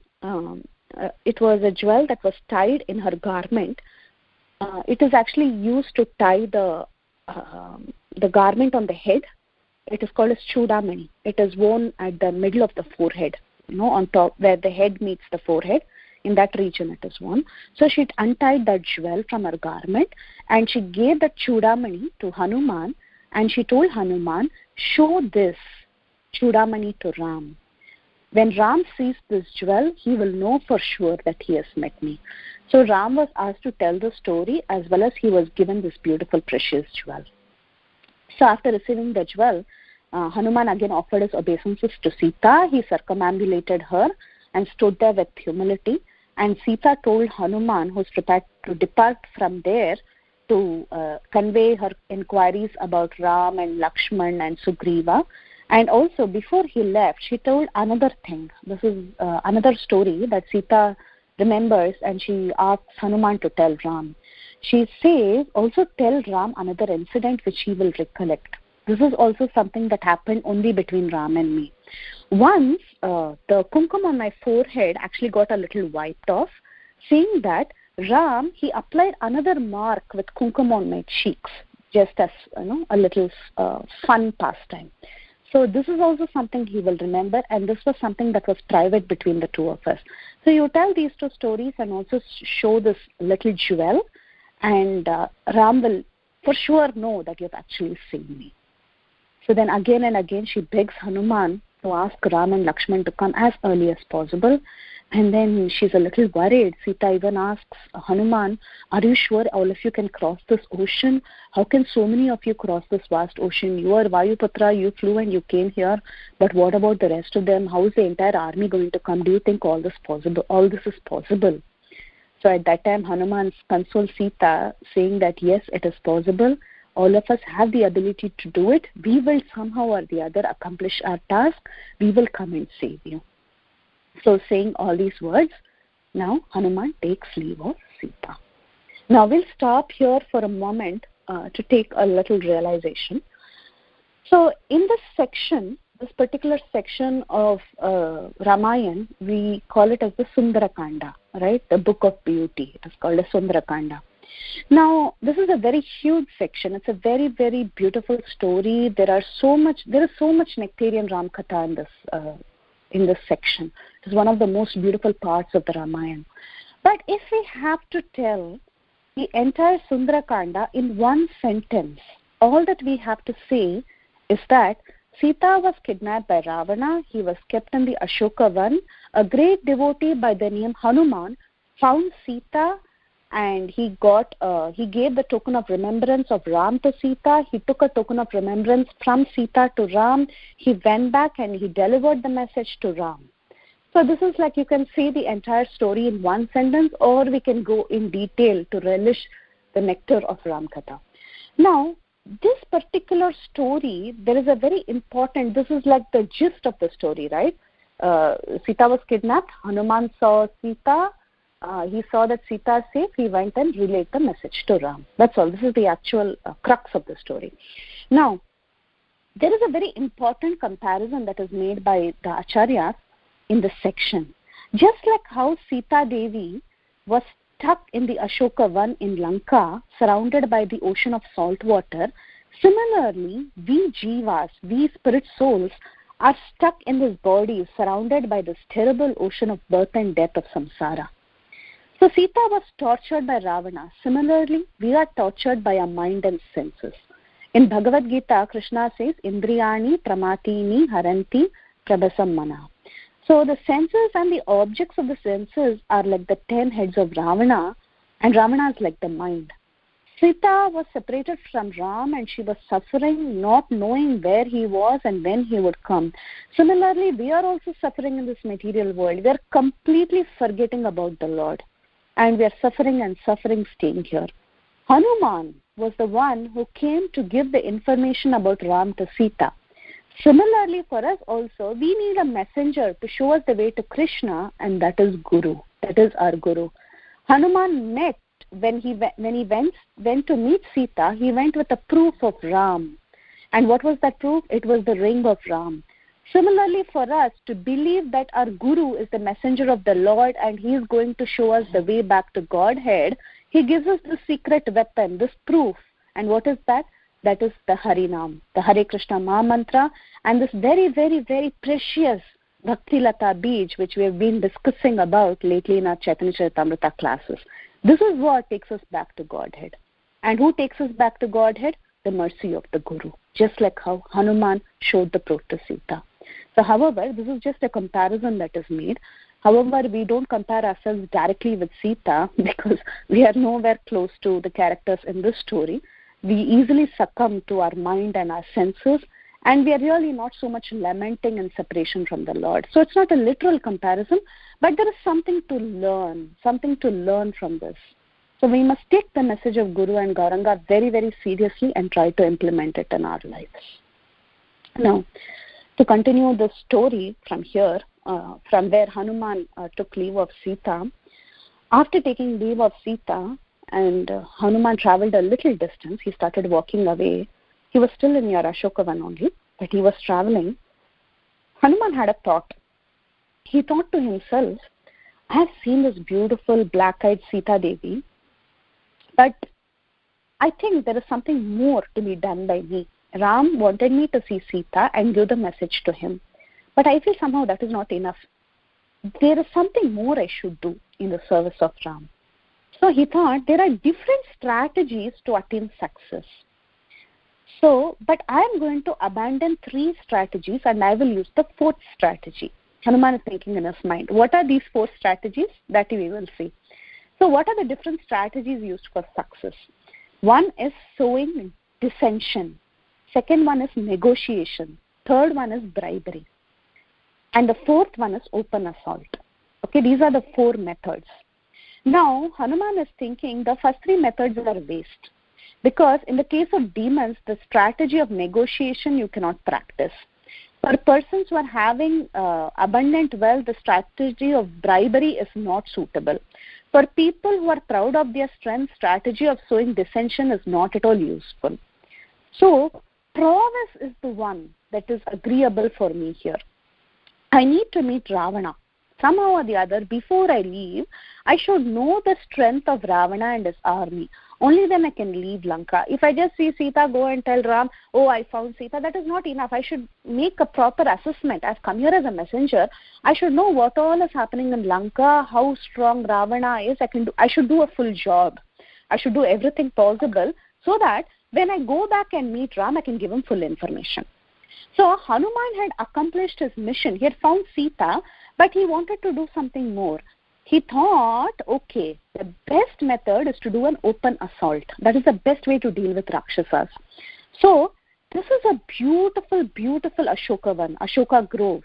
It was a jewel that was tied in her garment. It is actually used to tie the garment on the head. It is called as Chudamani. It is worn at the middle of the forehead, on top where the head meets the forehead. In that region it is worn. So she untied that jewel from her garment and she gave the Chudamani to Hanuman, and she told Hanuman, show this Chudamani to Ram. When Ram sees this jewel, he will know for sure that he has met me. So Ram was asked to tell the story, as well as he was given this beautiful precious jewel. So after receiving the jewel, Hanuman again offered his obeisances to Sita. He circumambulated her and stood there with humility. And Sita told Hanuman, who was prepared to depart from there, to convey her inquiries about Ram and Lakshman and Sugriva. And also, before he left, she told another thing. This is another story that Sita remembers, and she asks Hanuman to tell Ram. She says, also tell Ram another incident which he will recollect. This is also something that happened only between Ram and me. Once, the kumkum on my forehead actually got a little wiped off. Seeing that, Ram, he applied another mark with kumkum on my cheeks, just as a little fun pastime. So this is also something he will remember, and this was something that was private between the two of us. So you tell these two stories and also show this little jewel, and Ram will for sure know that you've actually seen me. So then again and again she begs Hanuman to ask Ram and Lakshman to come as early as possible. And then she's a little worried. Sita even asks Hanuman, are you sure all of you can cross this ocean? How can so many of you cross this vast ocean? You are Vayuputra, you flew and you came here, but what about the rest of them? How is the entire army going to come? Do you think all this is possible? So at that time, Hanuman consoles Sita, saying that yes, it is possible. All of us have the ability to do it. We will somehow or the other accomplish our task. We will come and save you. So saying all these words, now Hanuman takes leave of Sita. Now we'll stop here for a moment to take a little realization. So in this particular section of Ramayana, we call it as the Sundara Kanda, right? The book of beauty. It is called a Sundara Kanda. Now, this is a very huge section. It's a very, very beautiful story. There is so much nectarian Ram Katha in this section. It is one of the most beautiful parts of the Ramayana. But if we have to tell the entire Sundara Kanda in one sentence, all that we have to say is that Sita was kidnapped by Ravana. He was kept in the Ashoka Van. A great devotee by the name Hanuman found Sita, and he gave the token of remembrance of Ram to Sita. He took a token of remembrance from Sita to Ram. He went back and he delivered the message to Ram. So this is like, you can see the entire story in one sentence, or we can go in detail to relish the nectar of Ram Katha. Now, this particular story, there is a very important, this is like the gist of the story, right? Sita was kidnapped. Hanuman saw Sita. He saw that Sita is safe. He went and relayed the message to Ram. That's all. This is the actual crux of the story. Now, there is a very important comparison that is made by the Acharyas in this section. Just like how Sita Devi was stuck in the Ashoka Van in Lanka, surrounded by the ocean of salt water, similarly, we jivas, we spirit souls, are stuck in this body, surrounded by this terrible ocean of birth and death of samsara. So Sita was tortured by Ravana. Similarly, we are tortured by our mind and senses. In Bhagavad Gita, Krishna says, Indriyani pramatini haranti prabhasam mana. So the senses and the objects of the senses are like the 10 heads of Ravana, and Ravana is like the mind. Sita was separated from Ram and she was suffering, not knowing where he was and when he would come. Similarly, we are also suffering in this material world. We are completely forgetting about the Lord. And we are suffering and suffering staying here. Hanuman was the one who came to give the information about Ram to Sita. Similarly, for us also, we need a messenger to show us the way to Krishna, and that is Guru. That is our Guru. Hanuman met, when he went to meet Sita, he went with a proof of Ram. And what was that proof? It was the ring of Ram. Similarly, for us to believe that our Guru is the messenger of the Lord and he is going to show us the way back to Godhead, he gives us the secret weapon, this proof. And what is that? That is the Harinam, the Hare Krishna Maha Mantra, and this very, very, very precious Bhakti Lata Bij, which we have been discussing about lately in our Chaitanya Charitamrita classes. This is what takes us back to Godhead. And who takes us back to Godhead? The mercy of the Guru, just like how Hanuman showed the proof to Sita. So, however, this is just a comparison that is made. However, we don't compare ourselves directly with Sita because we are nowhere close to the characters in this story. We easily succumb to our mind and our senses, and we are really not so much lamenting in separation from the Lord. So it's not a literal comparison, but there is something to learn from this. So we must take the message of Guru and Gauranga very, very seriously and try to implement it in our lives. Now, to continue the story from here, from where Hanuman took leave of Sita, after taking leave of Sita, and Hanuman traveled a little distance, he started walking away. He was still in your Ashokavan only, but he was traveling. Hanuman had a thought. He thought to himself, I have seen this beautiful black-eyed Sita Devi, but I think there is something more to be done by me. Ram wanted me to see Sita and give the message to him, but I feel somehow that is not enough. There is something more I should do in the service of Ram. So he thought there are different strategies to attain success. So, but I am going to abandon 3 strategies and I will use the 4th strategy. Hanuman is thinking in his mind, what are these 4 strategies? That we will see. So what are the different strategies used for success? One is sowing dissension. Second one is negotiation. Third one is bribery. And the 4th one is open assault. Okay, these are the 4 methods. Now, Hanuman is thinking the first 3 methods are waste. Because in the case of demons, the strategy of negotiation you cannot practice. For persons who are having abundant wealth, the strategy of bribery is not suitable. For people who are proud of their strength, strategy of sowing dissension is not at all useful. So, prowess is the one that is agreeable for me here. I need to meet Ravana. Somehow or the other, before I leave, I should know the strength of Ravana and his army. Only then I can leave Lanka. If I just see Sita go and tell Ram, oh, I found Sita, that is not enough. I should make a proper assessment. I've come here as a messenger. I should know what all is happening in Lanka, how strong Ravana is. I should do a full job. I should do everything possible so that when I go back and meet Ram, I can give him full information. So Hanuman had accomplished his mission. He had found Sita, but he wanted to do something more. He thought, okay, the best method is to do an open assault. That is the best way to deal with Rakshasas. So this is a beautiful, beautiful Ashoka Grove.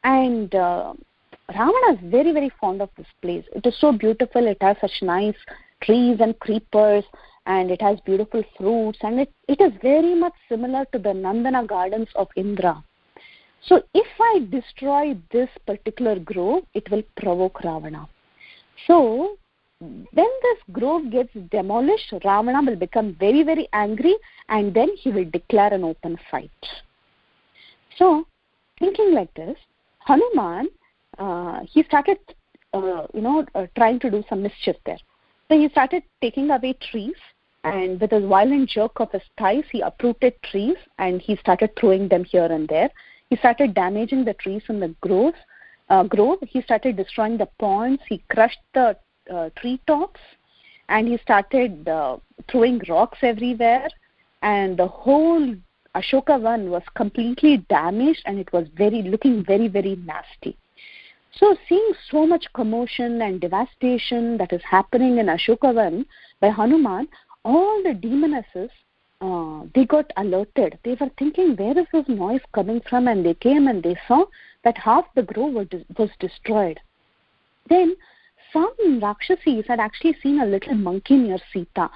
And Ravana is very, very fond of this place. It is so beautiful. It has such nice trees and creepers, and it has beautiful fruits, and it is very much similar to the Nandana gardens of Indra. So if I destroy this particular grove, it will provoke Ravana. So when this grove gets demolished, Ravana will become very, very angry, and then he will declare an open fight. So thinking like this, Hanuman, he started, trying to do some mischief there. So he started taking away trees, and with a violent jerk of his thighs, he uprooted trees and he started throwing them here and there. He started damaging the trees in the grove. He started destroying the ponds. He crushed the tree tops, and he started throwing rocks everywhere. And the whole Ashokavan was completely damaged, and it was looking very, very nasty. So seeing so much commotion and devastation that is happening in Ashokavan by Hanuman, all the demonesses, they got alerted. They were thinking, where is this noise coming from? And they came and they saw that half the grove was destroyed. Then some Rakshasis had actually seen a little monkey near Sita.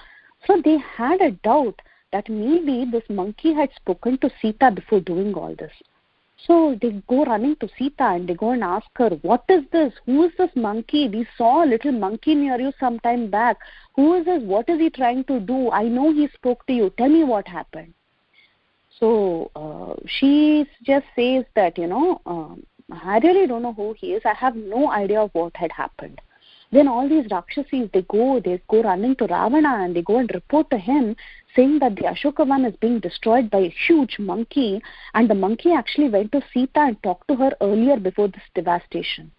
So they had a doubt that maybe this monkey had spoken to Sita before doing all this. So they go running to Sita and they go and ask her, what is this? Who is this monkey? We saw a little monkey near you some time back. Who is this? What is he trying to do? I know he spoke to you. Tell me what happened. So she just says that, I really don't know who he is. I have no idea of what had happened. Then all these Rakshasis, they go running to Ravana and they go and report to him saying that the Ashokavan is being destroyed by a huge monkey, and the monkey actually went to Sita and talked to her earlier before this devastation.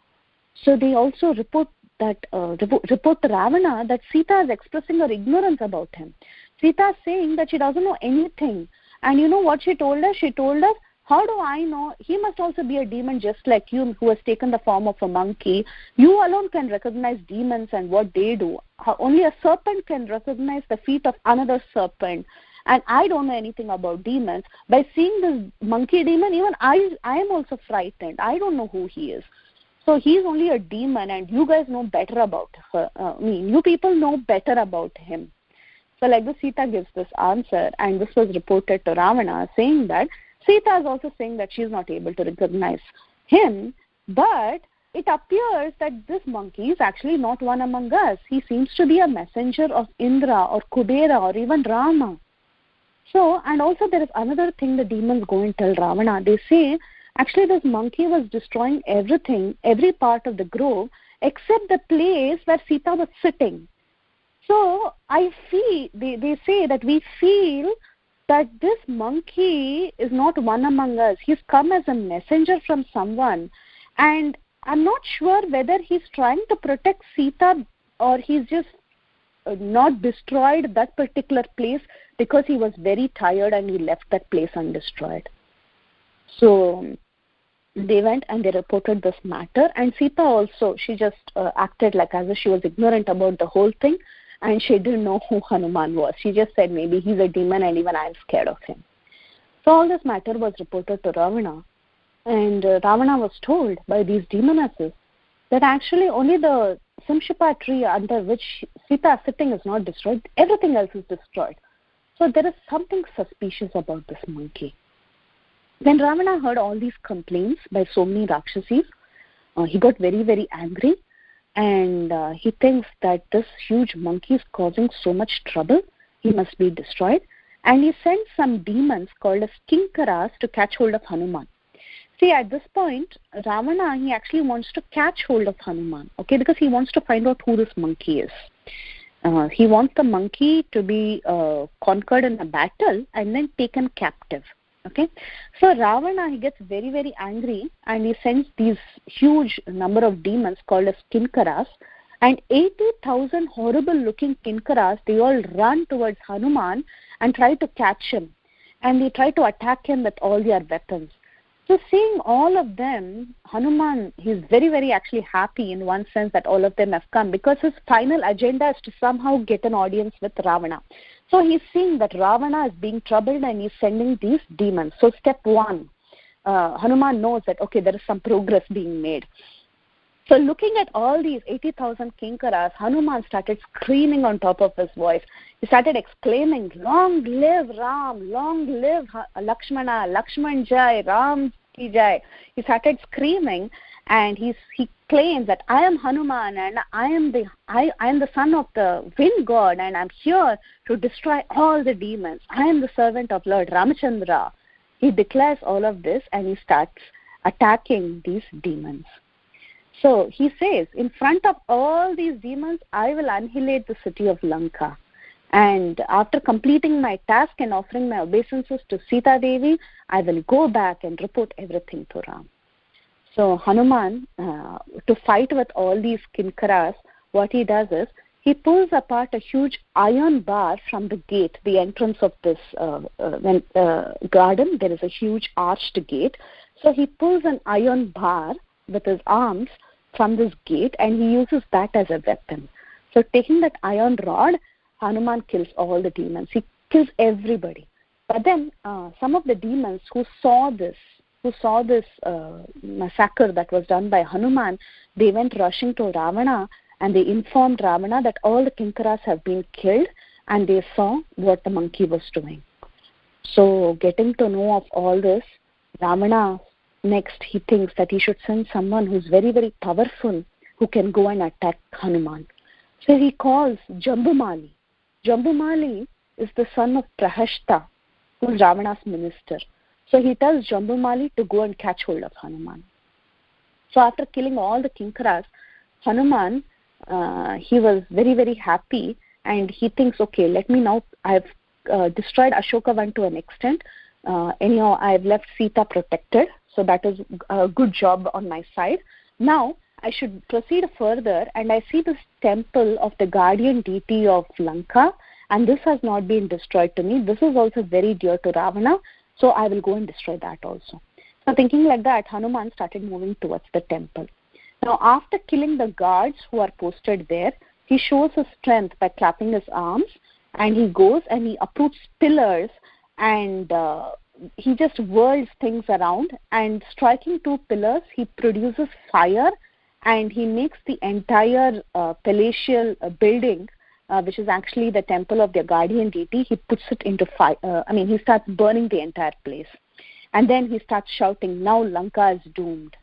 So they also report to Ravana that Sita is expressing her ignorance about him. Sita is saying that she doesn't know anything. And you know what she told us? She told us, how do I know? He must also be a demon just like you, who has taken the form of a monkey. You alone can recognize demons and what they do. Only a serpent can recognize the feet of another serpent. And I don't know anything about demons. By seeing this monkey demon, even I am also frightened. I don't know who he is. So he's only a demon, and you guys know better about her. You people know better about him. So like this, Sita gives this answer, and this was reported to Ravana, saying that Sita is also saying that she is not able to recognize him, but it appears that this monkey is actually not one among us. He seems to be a messenger of Indra or Kubera or even Rama. So, and also there is another thing the demons go and tell Ravana. They say, actually this monkey was destroying everything, every part of the grove, except the place where Sita was sitting. So, they say that we feel that this monkey is not one among us. He's come as a messenger from someone, and I'm not sure whether he's trying to protect Sita or he's just not destroyed that particular place because he was very tired and he left that place undestroyed. So they went and they reported this matter, and Sita also, she just acted like as if she was ignorant about the whole thing. And she didn't know who Hanuman was. She just said, maybe he's a demon and even I'm scared of him. So all this matter was reported to Ravana. And Ravana was told by these demonesses that actually only the Simshipa tree under which Sita is sitting is not destroyed. Everything else is destroyed. So there is something suspicious about this monkey. When Ravana heard all these complaints by so many Rakshasis, he got very, very angry. And he thinks that this huge monkey is causing so much trouble, he must be destroyed. And he sends some demons called as Kinkaras to catch hold of Hanuman. See, at this point, Ravana, he actually wants to catch hold of Hanuman, okay, because he wants to find out who this monkey is. He wants the monkey to be conquered in a battle and then taken captive. Okay, so Ravana, he gets very, very angry, and he sends these huge number of demons called as Kinkaras, and 80,000 horrible-looking Kinkaras, they all run towards Hanuman and try to catch him, and they try to attack him with all their weapons. So seeing all of them, Hanuman, he's very, very actually happy in one sense that all of them have come, because his final agenda is to somehow get an audience with Ravana. So he's seeing that Ravana is being troubled and he's sending these demons. So step one, Hanuman knows that, okay, there is some progress being made. So looking at all these 80,000 Kinkaras, Hanuman started screaming on top of his voice. He started exclaiming, long live Ram, long live Lakshmana, Lakshman Jai, Ram Ki Jai. He started screaming, and he claims that I am Hanuman and I am the son of the wind god, and I'm here to destroy all the demons. I am the servant of Lord Ramachandra. He declares all of this and he starts attacking these demons. So he says, in front of all these demons, I will annihilate the city of Lanka. And after completing my task and offering my obeisances to Sita Devi, I will go back and report everything to Ram. So Hanuman, to fight with all these Kinkaras, what he does is, he pulls apart a huge iron bar from the gate, the entrance of this garden. There is a huge arched gate. So he pulls an iron bar with his arms from this gate, and he uses that as a weapon. So taking that iron rod, Hanuman kills all the demons. He kills everybody. But then some of the demons who saw this massacre that was done by Hanuman, they went rushing to Ravana and they informed Ravana that all the Kinkaras have been killed, and they saw what the monkey was doing. So getting to know of all this, Ravana next, he thinks that he should send someone who's very, very powerful, who can go and attack Hanuman. So he calls Jambumali. Jambumali is the son of Prahashta, who is Ravana's minister. So he tells Jambumali to go and catch hold of Hanuman. So after killing all the Kinkaras, Hanuman, he was very, very happy, and he thinks, okay, let me now, I've destroyed Ashokavan to an extent. Anyhow, I've left Sita protected, so that is a good job on my side. Now, I should proceed further, and I see this temple of the guardian deity of Lanka, and this has not been destroyed to me. This is also very dear to Ravana, so I will go and destroy that also. So thinking like that, Hanuman started moving towards the temple. Now, after killing the guards who are posted there, he shows his strength by clapping his arms, and he goes and he uproots pillars, and he just whirls things around, and striking two pillars, he produces fire, and he makes the entire palatial building, which is actually the temple of their guardian deity, he puts it into fire. He starts burning the entire place. And then he starts shouting, now Lanka is doomed.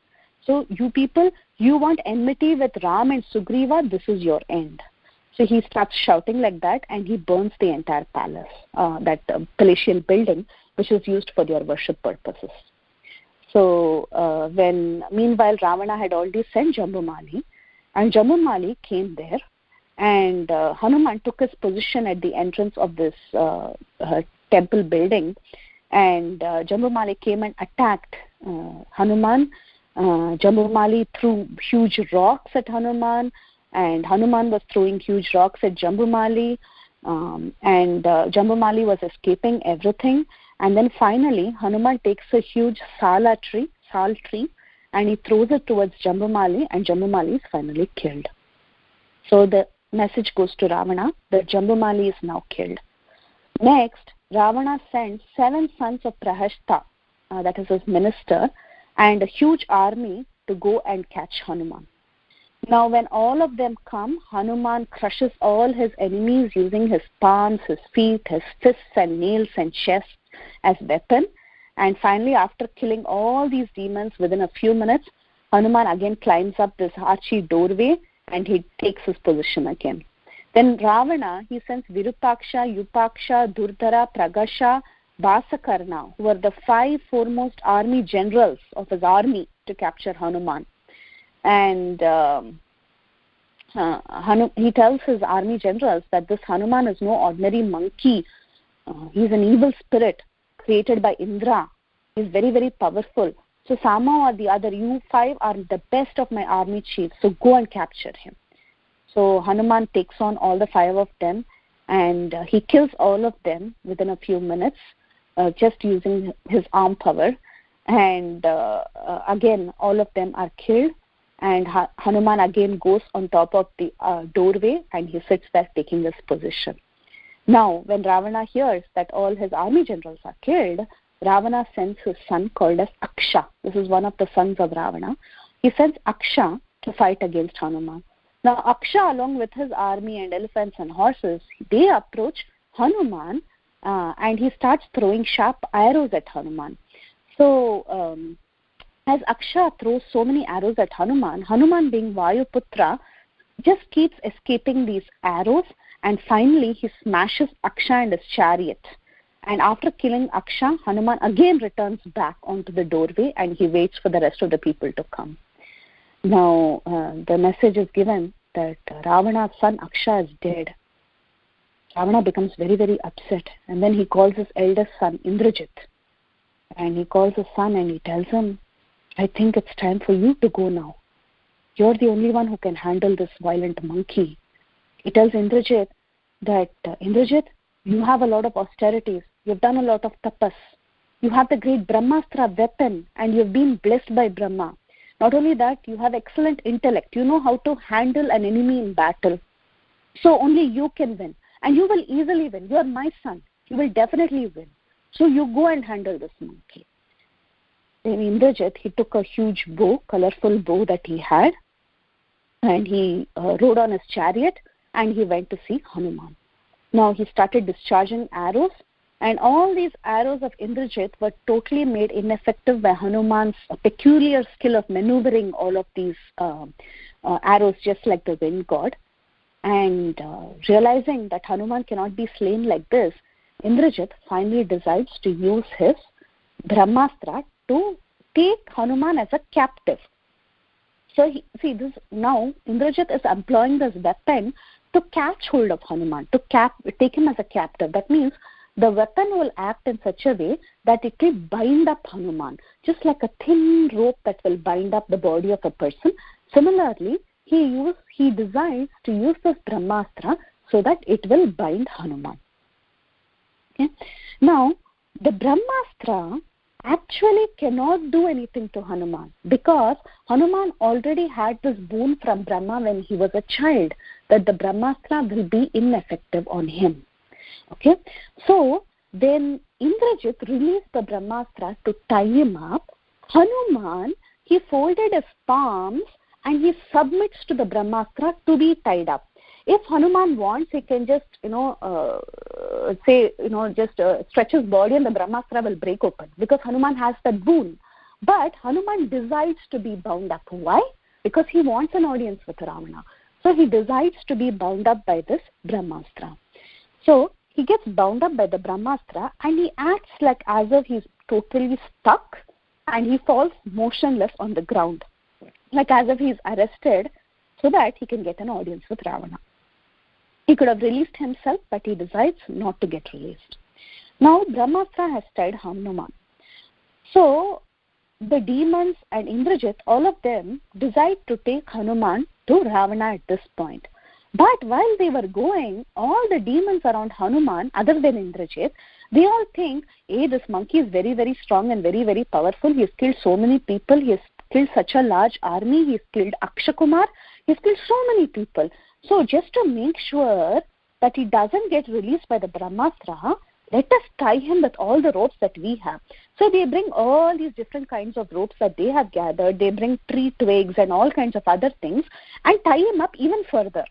So you people, you want enmity with Ram and Sugriva, this is your end. So he starts shouting like that, and he burns the entire palace, that palatial building, which is used for their worship purposes. So meanwhile, Ravana had already sent Jambumali, and Jambumali came there, and Hanuman took his position at the entrance of this temple building, and Jambumali came and attacked Hanuman. Jambumali threw huge rocks at Hanuman, and Hanuman was throwing huge rocks at Jambumali, and Jambumali was escaping everything. And then finally, Hanuman takes a huge sal tree, and he throws it towards Jambumali, and Jambumali is finally killed. So the message goes to Ravana that Jambumali is now killed. Next, Ravana sends 7 sons of Prahashta, that is his minister, and a huge army to go and catch Hanuman. Now, when all of them come, Hanuman crushes all his enemies using his palms, his feet, his fists and nails and chest as weapon. And finally, after killing all these demons within a few minutes, Hanuman again climbs up this archy doorway and he takes his position again. Then Ravana, he sends Virupaksha, Yupaksha, Durdhara, Pragasha, Basakarna, who are the 5 foremost army generals of his army, to capture Hanuman. And he tells his army generals that this Hanuman is no ordinary monkey. He's an evil spirit created by Indra. He's very, very powerful. So somehow or the other, you 5 are the best of my army chiefs, so go and capture him. So Hanuman takes on all the 5 of them, and he kills all of them within a few minutes, just using his arm power. And again, all of them are killed. And Hanuman again goes on top of the doorway, and he sits there taking his position. Now, when Ravana hears that all his army generals are killed, Ravana sends his son called as Aksha. This is one of the sons of Ravana. He sends Aksha to fight against Hanuman. Now, Aksha, along with his army and elephants and horses, they approach Hanuman, and he starts throwing sharp arrows at Hanuman. So, as Aksha throws so many arrows at Hanuman, Hanuman being Vayuputra just keeps escaping these arrows, and finally he smashes Aksha and his chariot. And after killing Aksha, Hanuman again returns back onto the doorway, and he waits for the rest of the people to come. Now, the message is given that Ravana's son Aksha is dead. Ravana becomes very, very upset, and then he calls his eldest son Indrajit. And he calls his son and he tells him, I think it's time for you to go now. You're the only one who can handle this violent monkey. He tells Indrajit that, Indrajit, you have a lot of austerities. You've done a lot of tapas. You have the great Brahmastra weapon, and you've been blessed by Brahma. Not only that, you have excellent intellect. You know how to handle an enemy in battle. So only you can win. and you will easily win. You are my son. You will definitely win. So you go and handle this monkey. Then Indrajit, he took a huge bow, colorful bow that he had, and he rode on his chariot, and he went to see Hanuman. Now he started discharging arrows, and all these arrows of Indrajit were totally made ineffective by Hanuman's peculiar skill of maneuvering all of these arrows just like the wind god. And realizing that Hanuman cannot be slain like this, Indrajit finally decides to use his Brahmastra to take Hanuman as a captive. So now Indrajit is employing this weapon to catch hold of Hanuman, to take him as a captive. That means the weapon will act in such a way that it will bind up Hanuman, just like a thin rope that will bind up the body of a person. Similarly, he decides to use this Brahmastra so that it will bind Hanuman. Okay? Now, the Brahmastra actually cannot do anything to Hanuman, because Hanuman already had this boon from Brahma when he was a child, that the Brahmastra will be ineffective on him. Okay, so then Indrajit released the Brahmastra to tie him up. Hanuman, he folded his palms and he submits to the Brahmastra to be tied up. If Hanuman wants, he can just, stretch his body and the Brahmastra will break open, because Hanuman has that boon. But Hanuman decides to be bound up. Why? Because he wants an audience with Ravana. So he decides to be bound up by this Brahmastra. So he gets bound up by the Brahmastra and he acts like as if he's totally stuck, and he falls motionless on the ground, like as if he's arrested, so that he can get an audience with Ravana. He could have released himself, but he decides not to get released. Now Brahmastra has tied Hanuman. So the demons and Indrajit, all of them decide to take Hanuman to Ravana at this point. But while they were going, all the demons around Hanuman, other than Indrajit, they all think, hey, this monkey is very, very strong and very, very powerful. He has killed so many people. He has killed such a large army. He has killed Akshakumar. He has killed so many people. So just to make sure that he doesn't get released by the Brahmastra, let us tie him with all the ropes that we have. So they bring all these different kinds of ropes that they have gathered. They bring tree twigs and all kinds of other things and tie him up even further,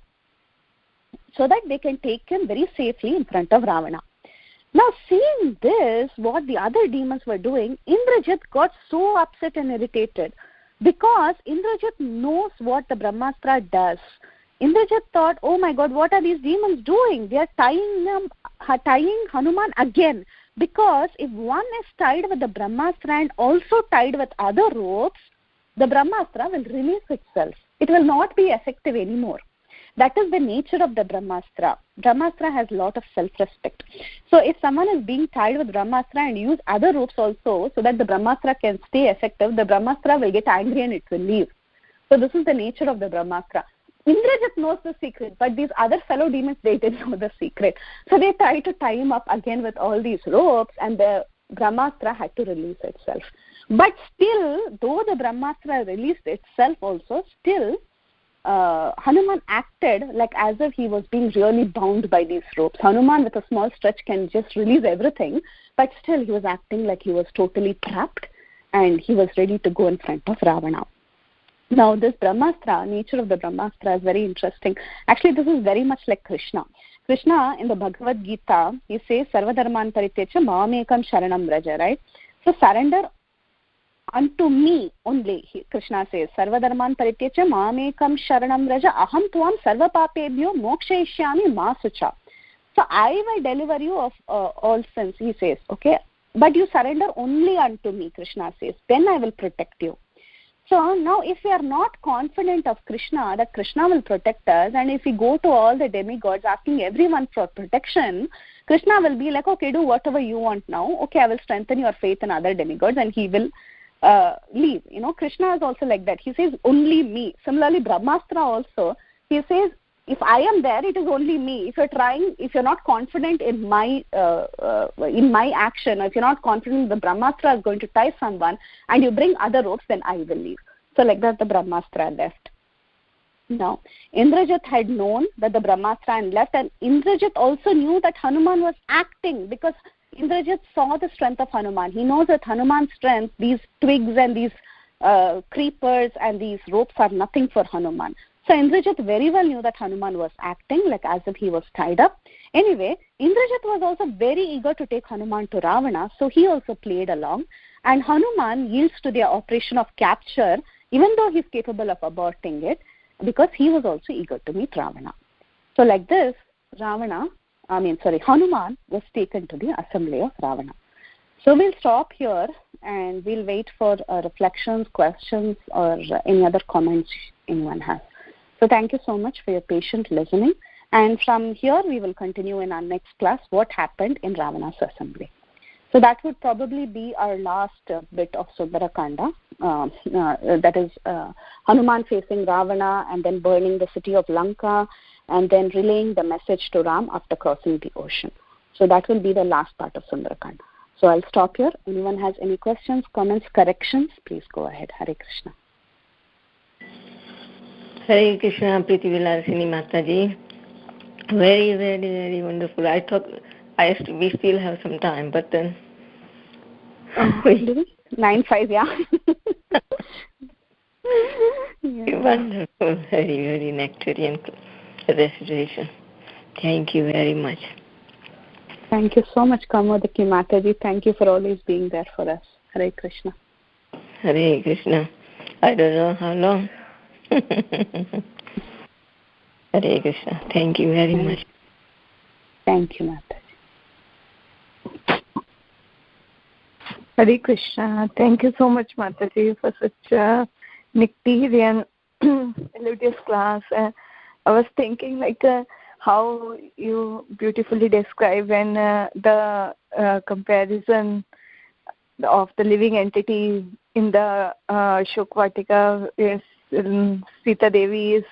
so that they can take him very safely in front of Ravana. Now, seeing this, what the other demons were doing, Indrajit got so upset and irritated, because Indrajit knows what the Brahmastra does. Indrajit thought, oh my God, what are these demons doing? They are tying Hanuman again. Because if one is tied with the Brahmastra and also tied with other ropes, the Brahmastra will release itself. It will not be effective anymore. That is the nature of the Brahmastra. Brahmastra has a lot of self-respect. So if someone is being tied with Brahmastra and use other ropes also so that the Brahmastra can stay effective, the Brahmastra will get angry and it will leave. So this is the nature of the Brahmastra. Indrajit knows the secret, but these other fellow demons, they didn't know the secret. So they tried to tie him up again with all these ropes, and the Brahmastra had to release itself. But still, though the Brahmastra released itself also, still Hanuman acted like as if he was being really bound by these ropes. Hanuman with a small stretch can just release everything, but still he was acting like he was totally trapped and he was ready to go in front of Ravana. Now this Brahmastra, nature of the Brahmastra is very interesting. Actually, this is very much like Krishna. Krishna in the Bhagavad Gita, he says, Sarvadharman parityaja mamekam sharanam vraja, right? So surrender unto me only, Krishna says, Sarvadharman parityaja mamekam sharanam vraja aham tvam sarvapapebhyo mokshayishyami ma sucha. So I will deliver you of all sins, he says, okay? But you surrender only unto me, Krishna says, then I will protect you. So now if we are not confident of Krishna, that Krishna will protect us, and if we go to all the demigods asking everyone for protection, Krishna will be like, okay, do whatever you want now. Okay, I will strengthen your faith in other demigods, and he will leave. You know, Krishna is also like that. He says, only me. Similarly, Brahmastra also, he says, if I am there, it is only me. If you're not confident in my action, or if you're not confident the Brahmastra is going to tie someone and you bring other ropes, then I will leave. So like that the Brahmastra left. Now, Indrajit had known that the Brahmastra had left, and Indrajit also knew that Hanuman was acting, because Indrajit saw the strength of Hanuman. He knows that Hanuman's strength, these twigs and these creepers and these ropes are nothing for Hanuman. So Indrajit very well knew that Hanuman was acting, like as if he was tied up. Anyway, Indrajit was also very eager to take Hanuman to Ravana, so he also played along. And Hanuman yields to their operation of capture, even though he's capable of aborting it, because he was also eager to meet Ravana. So like this, Hanuman was taken to the assembly of Ravana. So we'll stop here and we'll wait for reflections, questions, or any other comments anyone has. So thank you so much for your patient listening. And from here, we will continue in our next class, what happened in Ravana's assembly. So that would probably be our last bit of Sundara Kanda, that is Hanuman facing Ravana and then burning the city of Lanka and then relaying the message to Ram after crossing the ocean. So that will be the last part of Sundara Kanda. So I'll stop here. Anyone has any questions, comments, corrections, please go ahead. Hare Krishna. Hare Krishna, Preethi Vilasini Mataji. Very, very, very wonderful. I thought we still have some time, but then 9:05, yeah. Wonderful, very, very nectarian recitation. Thank you very much. Thank you so much, Kamodaki Mataji. Thank you for always being there for us. Hare Krishna. Hare Krishna. I don't know how long. Hare Krishna. Thank you very much. Thank you, Mataji. Hare Krishna. Thank you so much, Mataji, for such a nectarian, eludious class. I was thinking how you beautifully describe when the comparison of the living entity in the Shokvatika is Sita Devi is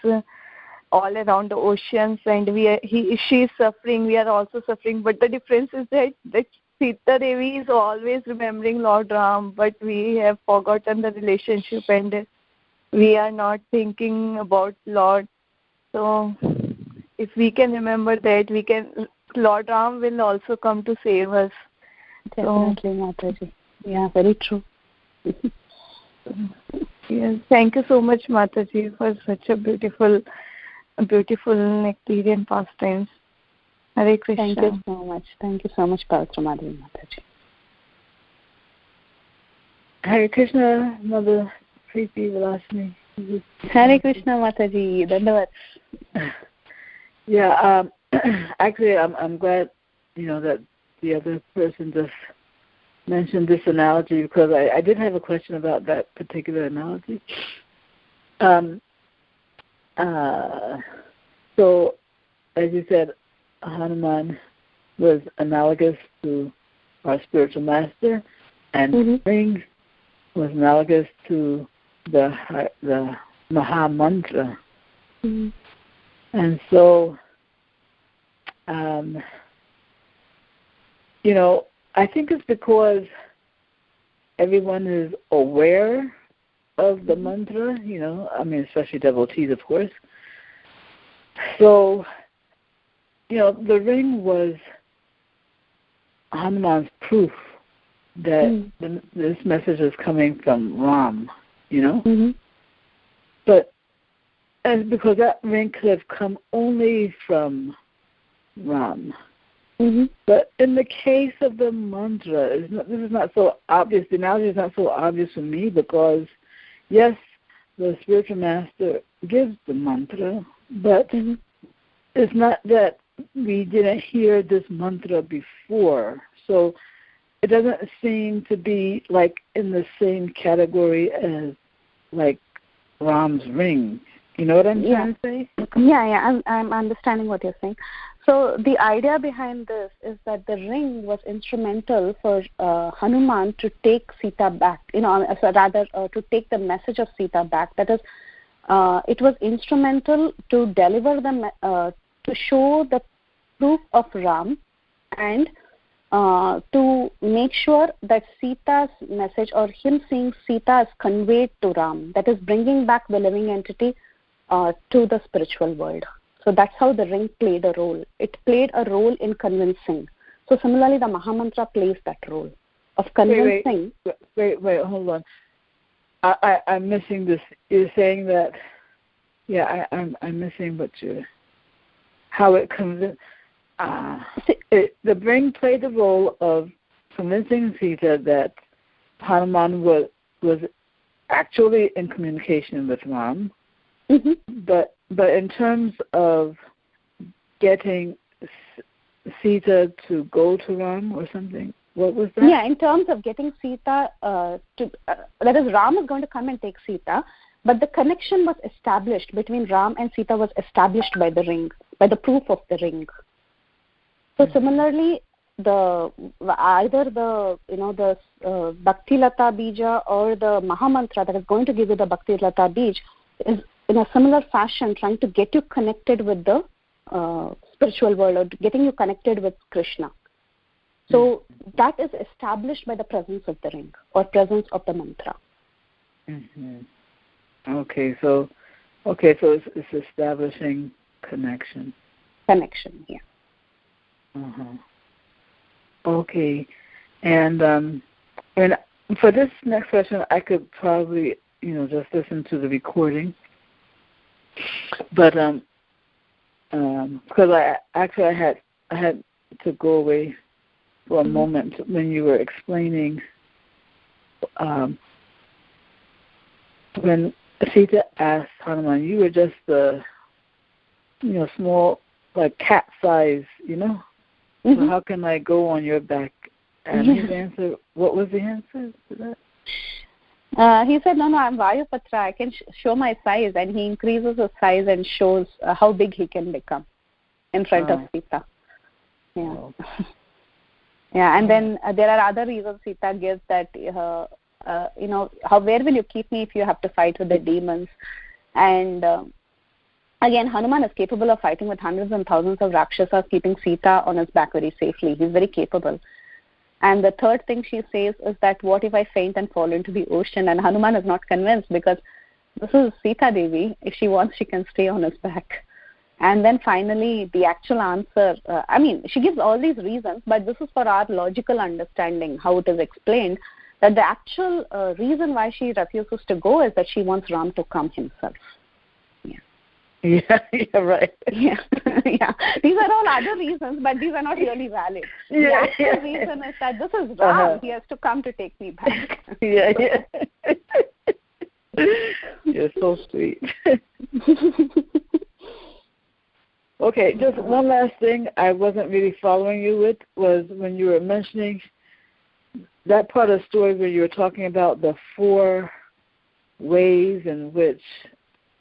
all around the oceans, and she is suffering, we are also suffering, but the difference is that Sita Devi is always remembering Lord Ram, but we have forgotten the relationship and we are not thinking about Lord. So if we can remember that, Lord Ram will also come to save us. Definitely, Mataji. Yeah, very true. Yes, thank you so much, Mataji, for such a beautiful nectarian pastimes. Hare Krishna. Thank you so much. Thank you so much, Pavitra Mataji. Hare Krishna, Mother Preethi Vilasini. Hare Krishna, Mataji. Dandavad. Yeah, actually, I'm glad, that the other person just mentioned this analogy, because I did have a question about that particular analogy. So, as you said, Hanuman was analogous to our spiritual master, and ring was analogous to the Maha Mantra. Mm-hmm. And so, I think it's because everyone is aware of the mantra, especially devotees, of course. So, the ring was Hanuman's proof that this message is coming from Ram, But and because that ring could have come only from Ram. But in the case of the mantra, this is not so obvious. The analogy is not so obvious for me because, yes, the spiritual master gives the mantra, but it's not that we didn't hear this mantra before. So it doesn't seem to be like in the same category as like Ram's ring. You know what I'm trying to say? Yeah, I'm understanding what you're saying. So the idea behind this is that the ring was instrumental for Hanuman to take Sita back, to take the message of Sita back. That is, it was instrumental to deliver to show the proof of Ram and to make sure that Sita's message or him seeing Sita is conveyed to Ram. That is bringing back the living entity to the spiritual world. So that's how the ring played a role. It played a role in convincing. So similarly, the Mahamantra plays that role of convincing. Wait, hold on. I'm missing this. You're saying that, I'm missing how it convinced. The ring played the role of convincing Sita that Hanuman was actually in communication with Ram. Mm-hmm. But in terms of getting Sita to go to Ram or something, what was that? Yeah, in terms of getting Sita that is, Ram is going to come and take Sita, but the connection was established between Ram and Sita was established by the ring, by the proof of the ring. So similarly, either the Bhakti Lata Bija or the Mahamantra that is going to give you the Bhakti Lata Bij is in a similar fashion trying to get you connected with the spiritual world or getting you connected with Krishna. So that is established by the presence of the ring or presence of the mantra. Mm-hmm. Okay, so it's establishing connection. Connection, yeah. Uh-huh. Okay, and for this next session, I could probably just listen to the recording, but because I had to go away for a moment when you were explaining when Sita asked Hanuman, you were just the small, like cat size, so how can I go on your back? And his answer, what was the answer to that? He said, no, I'm Vayupatra. I can show my size, and he increases his size and shows how big he can become in front of Sita. Yeah. Oh. Yeah, and then there are other reasons Sita gives that, where will you keep me if you have to fight with the demons? And again, Hanuman is capable of fighting with hundreds and thousands of Rakshasas, keeping Sita on his back very safely. He's very capable. And the third thing she says is that, what if I faint and fall into the ocean? And Hanuman is not convinced because this is Sita Devi. If she wants, she can stay on his back. And then finally, the actual answer, she gives all these reasons, but this is for our logical understanding, how it is explained, that the actual reason why she refuses to go is that she wants Ram to come himself. Yeah, right. Yeah. These are all other reasons, but these are not really valid. The actual reason is that this is Ram. He has to come to take me back. Yeah. You're so sweet. Okay, just one last thing I wasn't really following you with was when you were mentioning that part of the story where you were talking about the 4 ways in which,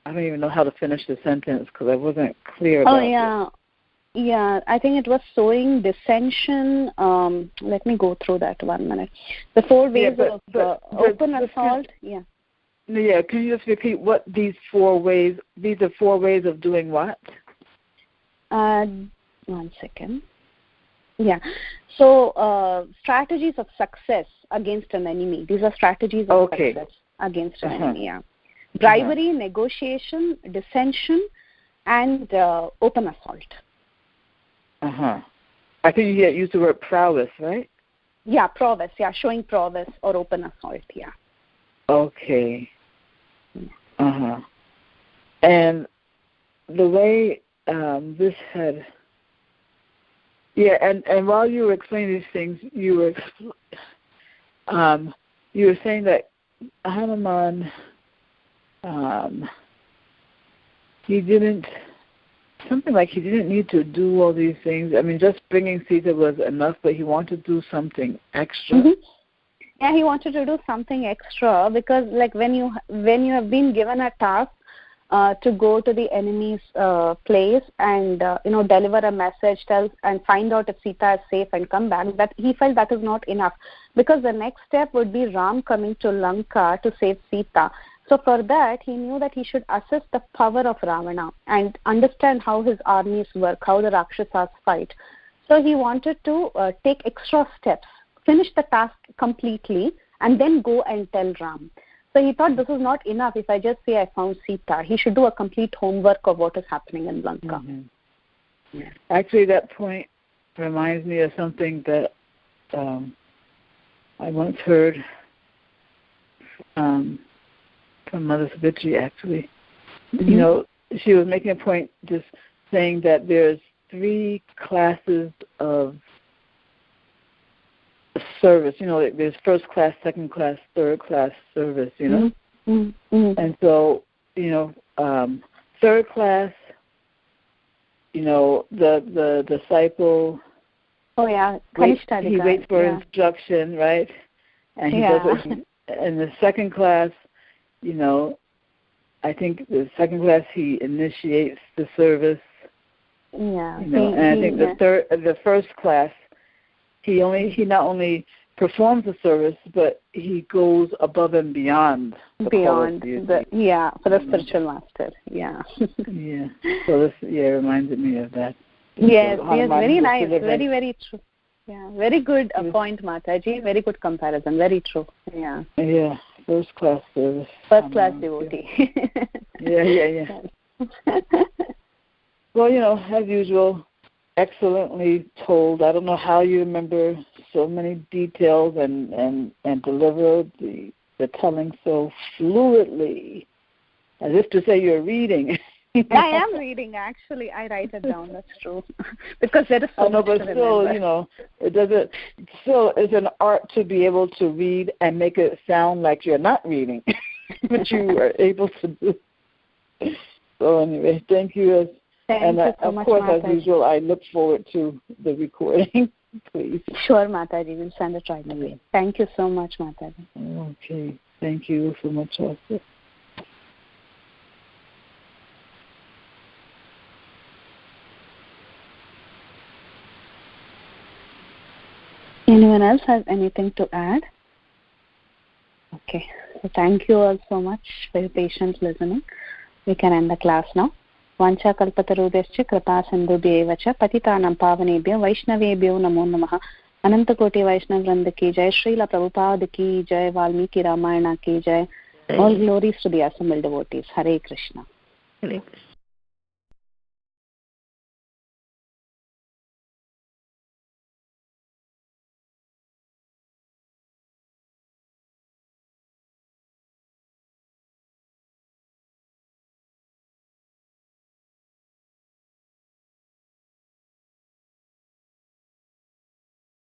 I don't even know how to finish the sentence because I wasn't clear about it. Yeah, I think it was sowing, dissension. Let me go through that 1 minute. The 4 ways of open assault. Yeah, can you just repeat what these 4 ways, these are 4 ways of doing what? 1 second. Yeah. So strategies of success against an enemy. These are strategies of success against an enemy. Yeah. Bribery, negotiation, dissension, and open assault. I think you used the word prowess, right? Yeah, prowess. Yeah, showing prowess or open assault. Yeah. Okay. And the way this had, and while you were explaining these things, you were saying that Hanuman, he didn't need to do all these things. I mean, just bringing Sita was enough, but he wanted to do something extra. Yeah, he wanted to do something extra because, like, when you have been given a task to go to the enemy's place and deliver a message, and find out if Sita is safe and come back, that he felt that is not enough, because the next step would be Ram coming to Lanka to save Sita. So for that, he knew that he should assess the power of Ravana and understand how his armies work, how the Rakshasas fight. So he wanted to take extra steps, finish the task completely, and then go and tell Ram. So So he thought this is not enough. If I just say I found Sita, he should do a complete homework of what is happening in Lanka. Yeah. Actually, that point reminds me of something that I once heard from Mother Savitri, actually. You know, she was making a point just saying that there's 3 classes of service. You know, there's first class, second class, third class service, you know. And so, you know, third class, you know, the disciple, he waits for instruction, right? And he does it. And the second class, you know, I think the second class he initiates the service. Yeah. You know, and I think the first class, he not only performs the service, but he goes above and beyond for the spiritual master. Yeah. Yeah. So this reminded me of that. Yes, very nice, very true. Yeah, very good point, Mataji. Very good comparison. Very true. Yeah. Yeah, first class service. First class devotee. Yeah. Well, you know, as usual, excellently told. I don't know how you remember so many details and delivered the telling so fluidly, as if to say you're reading. I am reading, actually. I write it down, that's true. Because there is so much but still, you know, it's an art to be able to read and make it sound like you're not reading, but you are able to do. So anyway, thank you. Thank you so much, of course, Mataji. As usual, I look forward to the recording, please. Sure, Mataji. We'll send it right away. Thank you so much, Mataji. Okay. Thank you so much also. Anyone else has anything to add? Okay. So thank you all so much for your patient listening. We can end the class now. Vancha kalpatarubhyascha kripa sindhubhyeva cha patitanam pavanebhyo vaishnavebhyo namo namah. Anantakoti Vaishnav Vranda ki jai, Srila Prabhupada ki jai, Valmiki Ramayana ki jai. All glories to the assembled devotees. Hare Krishna. Hare Krishna.